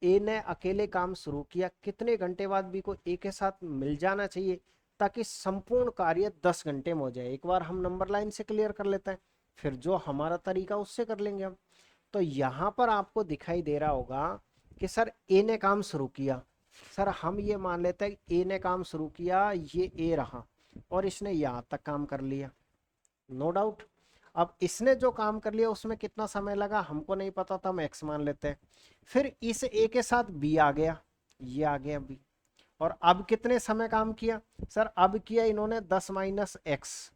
ए ने अकेले काम शुरू किया, कितने घंटे बाद बी को ए के साथ मिल जाना चाहिए ताकि संपूर्ण कार्य 10 घंटे में हो जाए। एक बार हम नंबर लाइन से क्लियर कर लेते हैं, फिर जो हमारा तरीका उससे कर लेंगे हम। तो यहाँ पर आपको दिखाई दे रहा होगा कि सर ए ने काम शुरू किया। सर हम ये मान लेते हैं ए ने काम शुरू किया, ये ए रहा और इसने यहाँ तक काम कर लिया, नो डाउट। अब इसने जो काम कर लिया उसमें कितना समय लगा हमको नहीं पता था, हम एक्स मान लेते हैं। फिर इस ए के साथ बी आ गया, ये आ गया बी, और अब कितने समय काम किया सर, अब किया इन्होंने 10 माइनस एक्स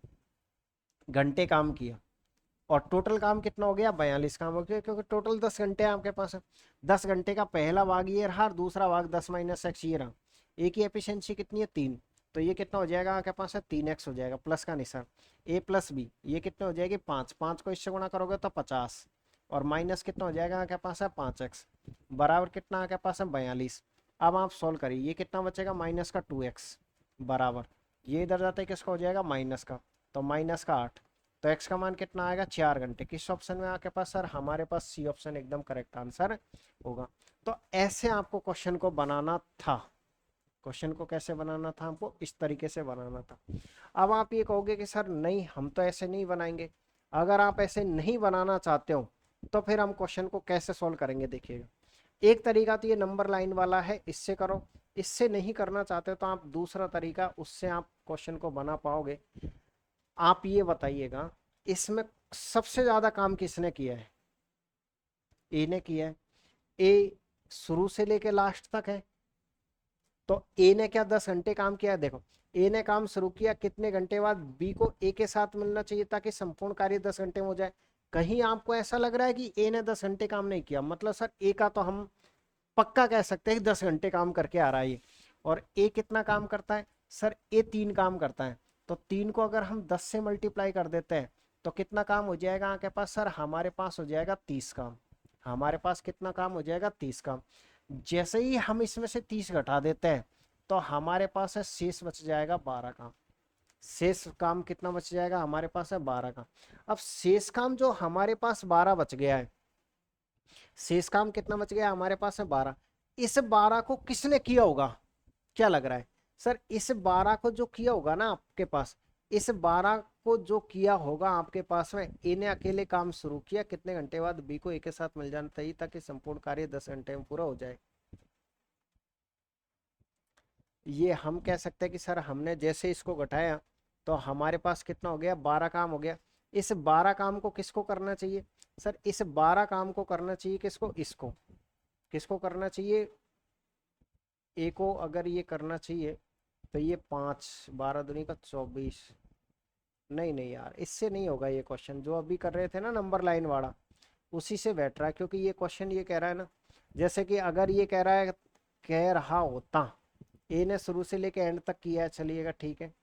घंटे काम किया और टोटल काम कितना हो गया 42 काम हो गया, क्योंकि टोटल 10 घंटे आपके पास है। 10 घंटे का पहला भाग ये रहा और दूसरा भाग 10 माइनस एक्स ये रहा। ए की एफिशिएंसी कितनी है 3, तो ये कितना हो जाएगा आपके पास है 3x हो जाएगा, प्लस का निशान। ए प्लस बी ये कितने हो जाएगी 5, 5 को इससे गुणा करोगे तो 50 और माइनस कितना हो जाएगा आपके पास है 5x बराबर कितना आपके पास है 42। अब आप सोल्व करिए, ये कितना बचेगा माइनस का 2x बराबर, ये इधर जाते ही किसका हो जाएगा माइनस का, तो माइनस का 8। तो x का मान कितना आएगा 4 घंटे। किस ऑप्शन में आपके पास सर, हमारे पास सी ऑप्शन एकदम करेक्ट आंसर होगा। तो ऐसे आपको क्वेश्चन को बनाना था। क्वेश्चन को कैसे बनाना था, हमको इस तरीके से बनाना था। अब आप ये कहोगे कि सर नहीं हम तो ऐसे नहीं बनाएंगे। अगर आप ऐसे नहीं बनाना चाहते हो तो फिर हम क्वेश्चन को कैसे सॉल्व करेंगे, देखिएगा। एक तरीका तो ये नंबर लाइन वाला है, इससे करो। इससे नहीं करना चाहते तो आप दूसरा तरीका, उससे आप क्वेश्चन को बना पाओगे। आप ये बताइएगा इसमें सबसे ज्यादा काम किसने किया है, ए ने किया है। ए शुरू से लेके लास्ट तक है, तो ए ने क्या 10 घंटे काम किया है। देखो ए ने काम शुरू किया, कितने घंटे बाद बी को ए के साथ मिलना चाहिए ताकि संपूर्ण कार्य 10 घंटे में हो जाए। कहीं आपको ऐसा लग रहा है कि ए ने 10 घंटे काम नहीं किया, मतलब सर ए का तो हम पक्का कह सकते हैं कि 10 घंटे काम करके आ रहा है ये। और ए कितना काम करता है सर, ए 3 काम करता है। तो 3 को अगर हम 10 से मल्टीप्लाई कर देते हैं तो कितना काम हो जाएगा आपके पास सर, हमारे पास हो जाएगा 30 काम। हमारे पास कितना काम हो जाएगा 30 काम। जैसे ही हम इसमें से 30 घटा देते हैं तो हमारे पास है शेष बच जाएगा 12 काम। शेष काम कितना बच जाएगा हमारे पास है 12 काम। अब शेष काम जो हमारे पास 12 बच गया है, शेष काम कितना बच गया हमारे पास है 12। इस 12 को किसने किया होगा, क्या लग रहा है सर, इस 12 को जो किया होगा ना आपके पास, इस 12 को जो किया होगा आपके पास में, ए ने अकेले काम शुरू किया, कितने घंटे बाद बी को ए के साथ मिल जाना चाहिए ताकि संपूर्ण कार्य 10 घंटे में पूरा हो जाए। ये हम कह सकते हैं कि सर हमने जैसे इसको घटाया तो हमारे पास कितना हो गया 12 काम हो गया। इस 12 काम को किसको करना चाहिए सर, इस 12 काम को करना चाहिए किसको, इसको। किसको करना चाहिए, ए को अगर ये करना चाहिए तो ये 5, 12 दूनी का 24। नहीं नहीं यार, इससे नहीं होगा ये क्वेश्चन, जो अभी कर रहे थे ना नंबर लाइन वाला उसी से बैठ रहा है। क्योंकि ये क्वेश्चन ये कह रहा है ना, जैसे कि अगर ये कह रहा होता ए ने शुरू से लेके एंड तक किया है, चलिएगा ठीक है,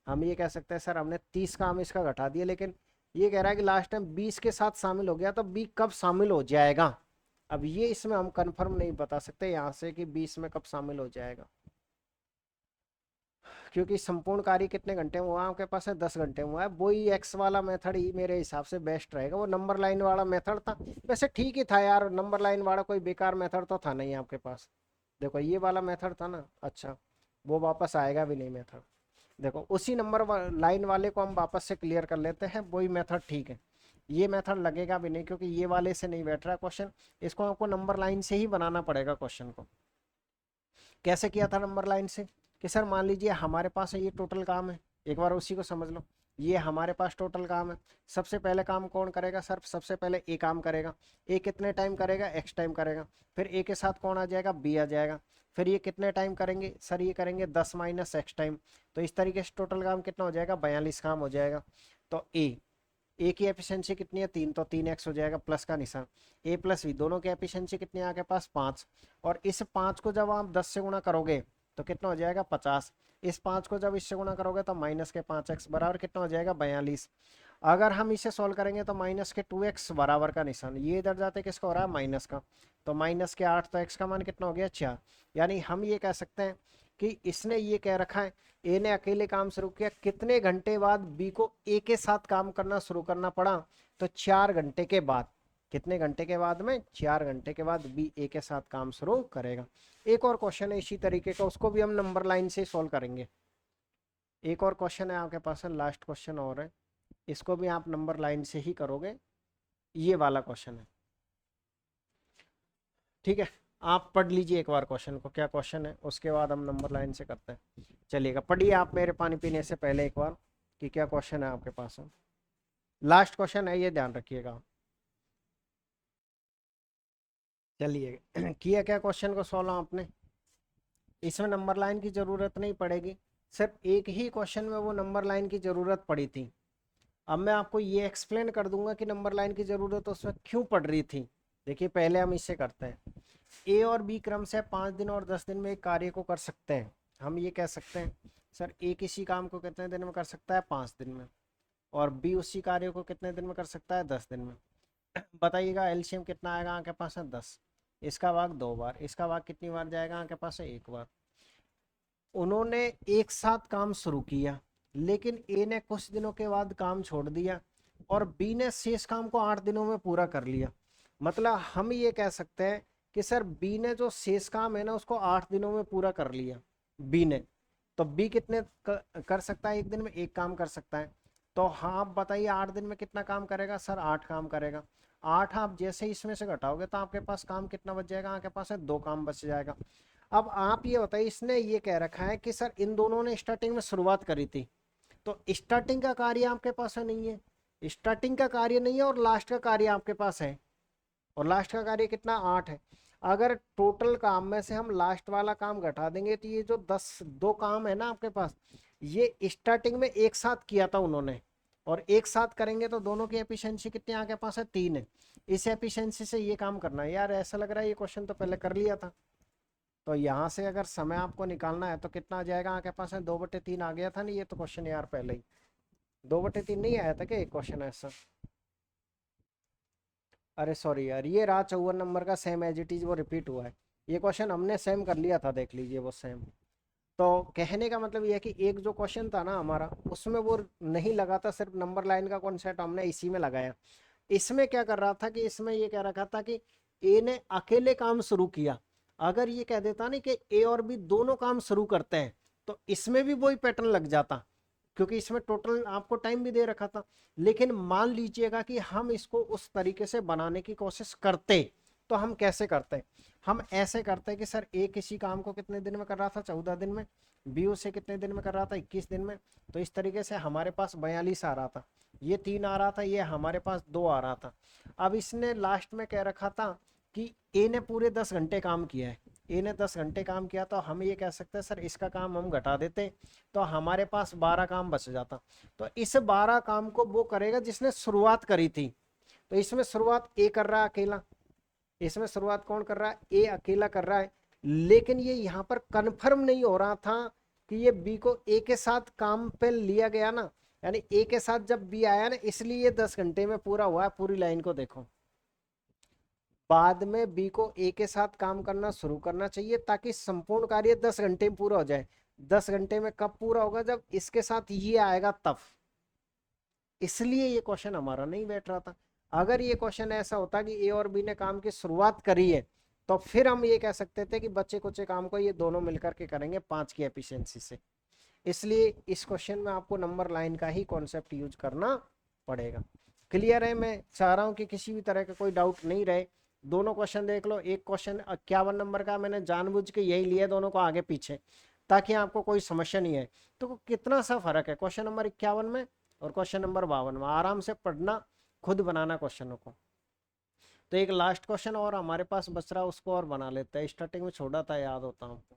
हम ये कह सकते हैं सर हमने 30 काम इसका घटा दिया, लेकिन ये कह रहा है कि लास्ट टाइम 20 के साथ शामिल हो गया, तो बी कब शामिल हो जाएगा। अब ये इसमें हम कंफर्म नहीं बता सकते यहाँ से कि 20 में कब शामिल हो जाएगा, क्योंकि संपूर्ण कार्य कितने घंटे में हुआ आपके पास है 10 घंटे में हुआ है। वही एक्स वाला मेथड ही मेरे हिसाब से बेस्ट रहेगा, वो नंबर लाइन वाला मेथड था वैसे ठीक ही था यार, नंबर लाइन वाला कोई बेकार मेथड तो था नहीं आपके पास। देखो ये वाला मेथड था ना, अच्छा वो वापस आएगा भी नहीं मेथड। देखो उसी नंबर लाइन वाले को हम वापस से क्लियर कर लेते हैं, वही मेथड ठीक है। ये मेथड लगेगा भी नहीं क्योंकि ये वाले से नहीं बैठ रहा क्वेश्चन, इसको आपको नंबर लाइन से ही बनाना पड़ेगा क्वेश्चन को। कैसे किया था नंबर लाइन से कि सर मान लीजिए हमारे पास है ये टोटल काम है, एक बार उसी को समझ लो। ये हमारे पास टोटल काम है, सबसे पहले काम कौन करेगा सर, सबसे पहले ए काम करेगा। ए कितने टाइम करेगा, एक्स टाइम करेगा। फिर ए के साथ कौन आ जाएगा, बी आ जाएगा। फिर ये कितने टाइम करेंगे सर, ये करेंगे 10 माइनस एक्स टाइम। तो इस तरीके से टोटल काम कितना हो जाएगा 42 काम हो जाएगा। तो ए ए की एफिशिएंसी कितनी है 3, तो 3x हो जाएगा प्लस का निशान। ए प्लस बी दोनों की एफिशिएंसी कितनी है आपके पास 5, और इस 5 को जब आप 10 से गुणा करोगे तो कितना हो जाएगा 50। इस 5 को जब इससे गुणा करोगे तो माइनस के 5x बराबर कितना हो जाएगा 42। अगर हम इसे सॉल्व करेंगे तो माइनस के 2x बराबर का निशान, ये इधर जाते किसका हो रहा है माइनस का, तो माइनस के 8, तो x का मान कितना हो गया 4। यानी हम ये कह सकते हैं कि इसने ये कह रखा है ए ने अकेले काम शुरू किया, कितने घंटे बाद बी को ए के साथ काम करना शुरू करना पड़ा, तो 4 घंटे के बाद। कितने घंटे के बाद में 4 घंटे के बाद बी ए के साथ काम शुरू करेगा। एक और क्वेश्चन है इसी तरीके का, उसको भी हम नंबर लाइन से सॉल्व करेंगे। एक और क्वेश्चन है आपके पास, लास्ट क्वेश्चन और है, इसको भी आप नंबर लाइन से ही करोगे, ये वाला क्वेश्चन है। ठीक है, आप पढ़ लीजिए एक बार क्वेश्चन को, क्या क्वेश्चन है, उसके बाद हम नंबर लाइन से करते हैं। चलिएगा पढ़िए आप मेरे पानी पीने से पहले एक बार कि क्या क्वेश्चन है आपके पास। लास्ट क्वेश्चन है ये, ध्यान रखिएगा। चलिए किया क्या क्वेश्चन को सॉल्व आपने, इसमें नंबर लाइन की जरूरत नहीं पड़ेगी, सिर्फ एक ही क्वेश्चन में वो नंबर लाइन की जरूरत पड़ी थी। अब मैं आपको ये एक्सप्लेन कर दूंगा कि नंबर लाइन की जरूरत उसमें क्यों पड़ रही थी। देखिए पहले हम इससे करते हैं, ए और बी क्रम से 5 दिन और 10 दिन में एक कार्य को कर सकते हैं। हम ये कह सकते हैं सर ए किसी काम को कितने दिन में कर सकता है 5 दिन में, और बी उसी कार्य को कितने दिन में कर सकता है 10 दिन में। बताइएगा एलसीएम कितना आएगा आपके पास है 10, इसका भाग 2 बार, इसका भाग कितनी बार जाएगा आपके पास है 1 बार। उन्होंने एक साथ काम शुरू किया, लेकिन ए ने कुछ दिनों के बाद काम छोड़ दिया और बी ने शेष काम को 8 दिनों में पूरा कर लिया। मतलब हम ये कह सकते हैं कि सर बी ने जो शेष काम है ना उसको 8 दिनों में पूरा कर लिया बी ने। तो बी कितने कर सकता है एक दिन में, एक काम कर सकता है। तो हाँ आप बताइए 8 दिन में कितना काम करेगा सर, 8 काम करेगा। 8 आप जैसे ही इसमें से घटाओगे तो आपके पास काम कितना बच जाएगा, आपके पास है 2 काम बच जाएगा। अब आप ये बताइए, इसने ये कह रखा है कि सर इन दोनों ने स्टार्टिंग में शुरुआत करी थी, तो स्टार्टिंग का कार्य आपके पास है नहीं है, स्टार्टिंग का कार्य नहीं है और लास्ट का कार्य आपके पास है, और लास्ट का कार्य कितना 8 है। अगर टोटल काम में से हम लास्ट वाला काम घटा देंगे तो ये जो 2 काम है ना आपके पास, ये स्टार्टिंग में एक साथ किया था उन्होंने, और एक साथ करेंगे तो दोनों की एफिशिएंसी कितनी आपके पास है 3 है। इस एफिशिएंसी से ये काम करना है। यार ऐसा लग रहा है ये क्वेश्चन तो पहले कर लिया था। तो यहाँ से अगर समय आपको निकालना है तो कितना आ जाएगा आपके पास है 2/3 आ गया था नहीं ये तो क्वेश्चन यार पहले ही 2/3 नहीं आया था क्या एक क्वेश्चन ऐसा। अरे सॉरी यार, ये रहा 54 नंबर का, सेम एज इट इज वो रिपीट हुआ है। ये क्वेश्चन हमने सेम कर लिया था, देख लीजिए वो सेम। तो कहने का मतलब ये है कि एक जो क्वेश्चन था ना हमारा उसमें वो नहीं लगा था, सिर्फ नंबर लाइन का कॉन्सेप्ट हमने इसी में लगाया। इसमें क्या कर रहा था कि इसमें ये कह रखा था कि ए ने अकेले काम शुरू किया। अगर ये कह देता ना कि ए और बी दोनों काम शुरू करते हैं तो इसमें भी वही पैटर्न लग जाता, क्योंकि इसमें टोटल आपको टाइम भी दे रखा था। लेकिन मान लीजिएगा कि हम इसको उस तरीके से बनाने की कोशिश करते, तो हम कैसे करते, हम ऐसे करते कि सर ए किसी काम को कितने दिन में कर रहा था 14 दिन में, बी उसे कितने दिन में कर रहा था 21 दिन में। तो इस तरीके से हमारे पास 42 आ रहा था, ये 3 आ रहा था, ये हमारे पास 2 आ रहा था। अब इसने लास्ट में कह रखा था कि ए ने पूरे 10 घंटे काम किया है, ए ने 10 घंटे काम किया, तो हम ये कह सकते हैं सर इसका काम हम घटा देते तो हमारे पास 12 काम बच जाता। तो इस 12 काम को वो करेगा जिसने शुरुआत करी थी। तो इसमें शुरुआत ए कर रहा है अकेला, इसमें शुरुआत कौन कर रहा है, ए अकेला कर रहा है। लेकिन ये यहाँ पर कंफर्म नहीं हो रहा था कि ये बी को ए के साथ काम पे लिया गया ना, यानी ए के साथ जब बी आया ना इसलिए ये 10 घंटे में पूरा हुआ है। पूरी लाइन को देखो, बाद में बी को ए के साथ काम करना शुरू करना चाहिए ताकि संपूर्ण कार्य 10 घंटे में पूरा हो जाए। 10 घंटे में कब पूरा होगा, जब इसके साथ ये आएगा तब। इसलिए ये क्वेश्चन हमारा नहीं बैठ रहा था। अगर ये क्वेश्चन ऐसा होता कि ए और बी ने काम की शुरुआत करी है तो फिर हम ये कह सकते थे कि बच्चे कुचे काम को ये दोनों मिलकर के करेंगे 5 की एफिशिएंसी से। इसलिए इस क्वेश्चन में आपको नंबर लाइन का ही कॉन्सेप्ट यूज करना पड़ेगा। क्लियर है, मैं चाह रहा हूं कि किसी भी तरह का कोई डाउट नहीं रहे। दोनों क्वेश्चन देख लो, एक क्वेश्चन 51 नंबर का मैंने जानबूझ के यही लिया दोनों को आगे पीछे ताकि आपको कोई समस्या नहीं है। तो कितना सा फर्क है क्वेश्चन नंबर 51 में और क्वेश्चन नंबर 52 में, आराम से पढ़ना, खुद बनाना क्वेश्चनों को। तो एक लास्ट क्वेश्चन और हमारे पास बच रहा, उसको और बना लेते हैं। स्टार्टिंग में छोड़ा था, याद होता हमको,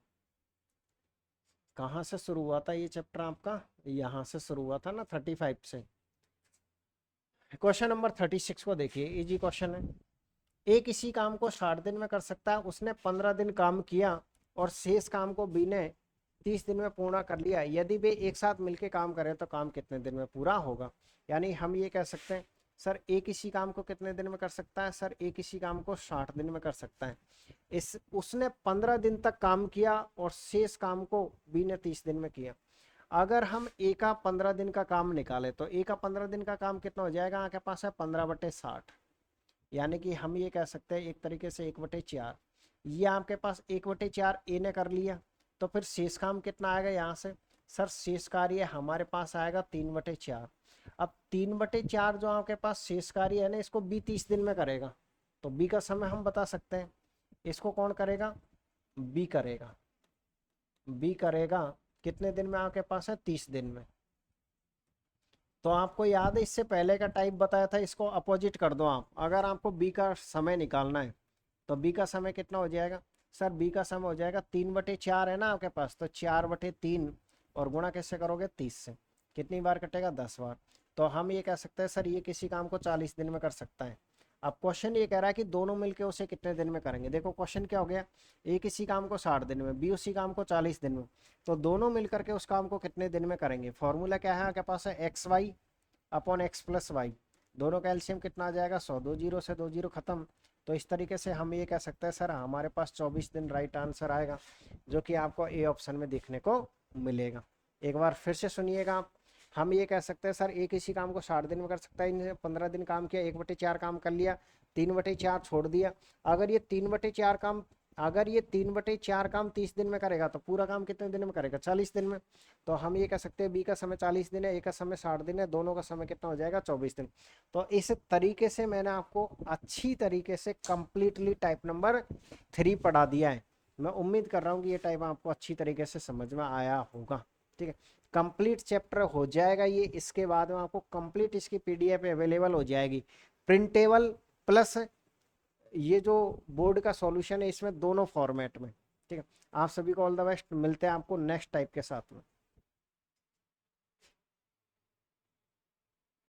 कहाँ से शुरू हुआ था ये चैप्टर आपका, यहाँ से शुरू हुआ था ना 35 से। क्वेश्चन नंबर 36 को देखिए, इजी क्वेश्चन है। एक इसी काम को 60 दिन में कर सकता है, उसने 15 दिन काम किया और शेष काम को बी ने 30 दिन में पूरा कर लिया। यदि वे एक साथ मिलकर काम करें तो काम कितने दिन में पूरा होगा। यानी हम ये कह सकते हैं सर एक इसी काम को कितने दिन में कर सकता है, सर एक इसी काम को 60 दिन में कर सकता है। इस उसने 15 दिन तक काम किया और शेष काम को बी ने 30 दिन में किया। अगर हम ए का 15 दिन का काम निकाले तो ए का 15 दिन का काम कितना हो जाएगा, आपके पास है 15/60। यानी कि हम ये कह सकते हैं एक तरीके से 1/4। ये आपके पास 1/4 ए ने कर लिया, तो फिर शेष काम कितना आएगा यहाँ से, सर शेष कार्य हमारे पास आएगा 3/4। अब 3/4 जो आपके पास शेष कार्य है ना, इसको बी 30 दिन में करेगा, तो बी का समय हम बता सकते हैं। इसको कौन करेगा, बी करेगा। बी करेगा कितने दिन में, आपके पास है 30 दिन में। तो आपको याद है इससे पहले का टाइप बताया था, इसको अपोजिट कर दो आप। अगर आपको बी का समय निकालना है तो बी का समय कितना हो जाएगा, सर बी का समय हो जाएगा 3/4 है ना आपके पास, तो 4/3 और गुणा कैसे करोगे 30 से, कितनी बार कटेगा 10 बार। तो हम ये कह सकते हैं सर ये किसी काम को 40 दिन में कर सकता है। अब क्वेश्चन ये कह रहा है कि दोनों मिलके उसे कितने दिन में करेंगे। देखो क्वेश्चन क्या हो गया, ए किसी काम को 60 दिन में, बी उसी काम को 40 दिन में, तो दोनों मिलकर के उस काम को कितने दिन में करेंगे। फॉर्मूला क्या है आपके पास है XY/X+Y। दोनों का एलसीएम कितना आ जाएगा 100, 2 जीरो से 2 जीरो खत्म। तो इस तरीके से हम ये कह सकते हैं सर हमारे पास 24 दिन राइट आंसर आएगा, जो कि आपको ए ऑप्शन में देखने को मिलेगा। एक बार फिर से सुनिएगा आप। हम ये कह सकते हैं सर एक इसी काम को 60 दिन में कर सकता है, इन्हें 15 दिन काम किया, 1/4 काम कर लिया, 3/4 छोड़ दिया। अगर ये 3/4 काम अगर ये 3/4 काम 30 दिन में करेगा तो पूरा काम कितने दिन में करेगा, 40 दिन में। तो हम ये कह सकते हैं बी का समय 40 दिन है, ए का समय 60 दिन है, दोनों का समय कितना हो जाएगा 24 दिन। तो इस तरीके से मैंने आपको अच्छी तरीके से कंप्लीटली टाइप नंबर 3 पढ़ा दिया है। मैं उम्मीद कर रहा हूँ कि ये टाइप आपको अच्छी तरीके से समझ में आया होगा। ठीक है, कंप्लीट चैप्टर हो जाएगा ये। इसके बाद में आपको कंप्लीट इसकी पीडीएफ अवेलेबल हो जाएगी, प्रिंटेबल प्लस ये जो बोर्ड का सॉल्यूशन है इसमें, दोनों फॉर्मेट में। ठीक है, आप सभी को ऑल द बेस्ट, मिलते हैं आपको नेक्स्ट टाइप के साथ में।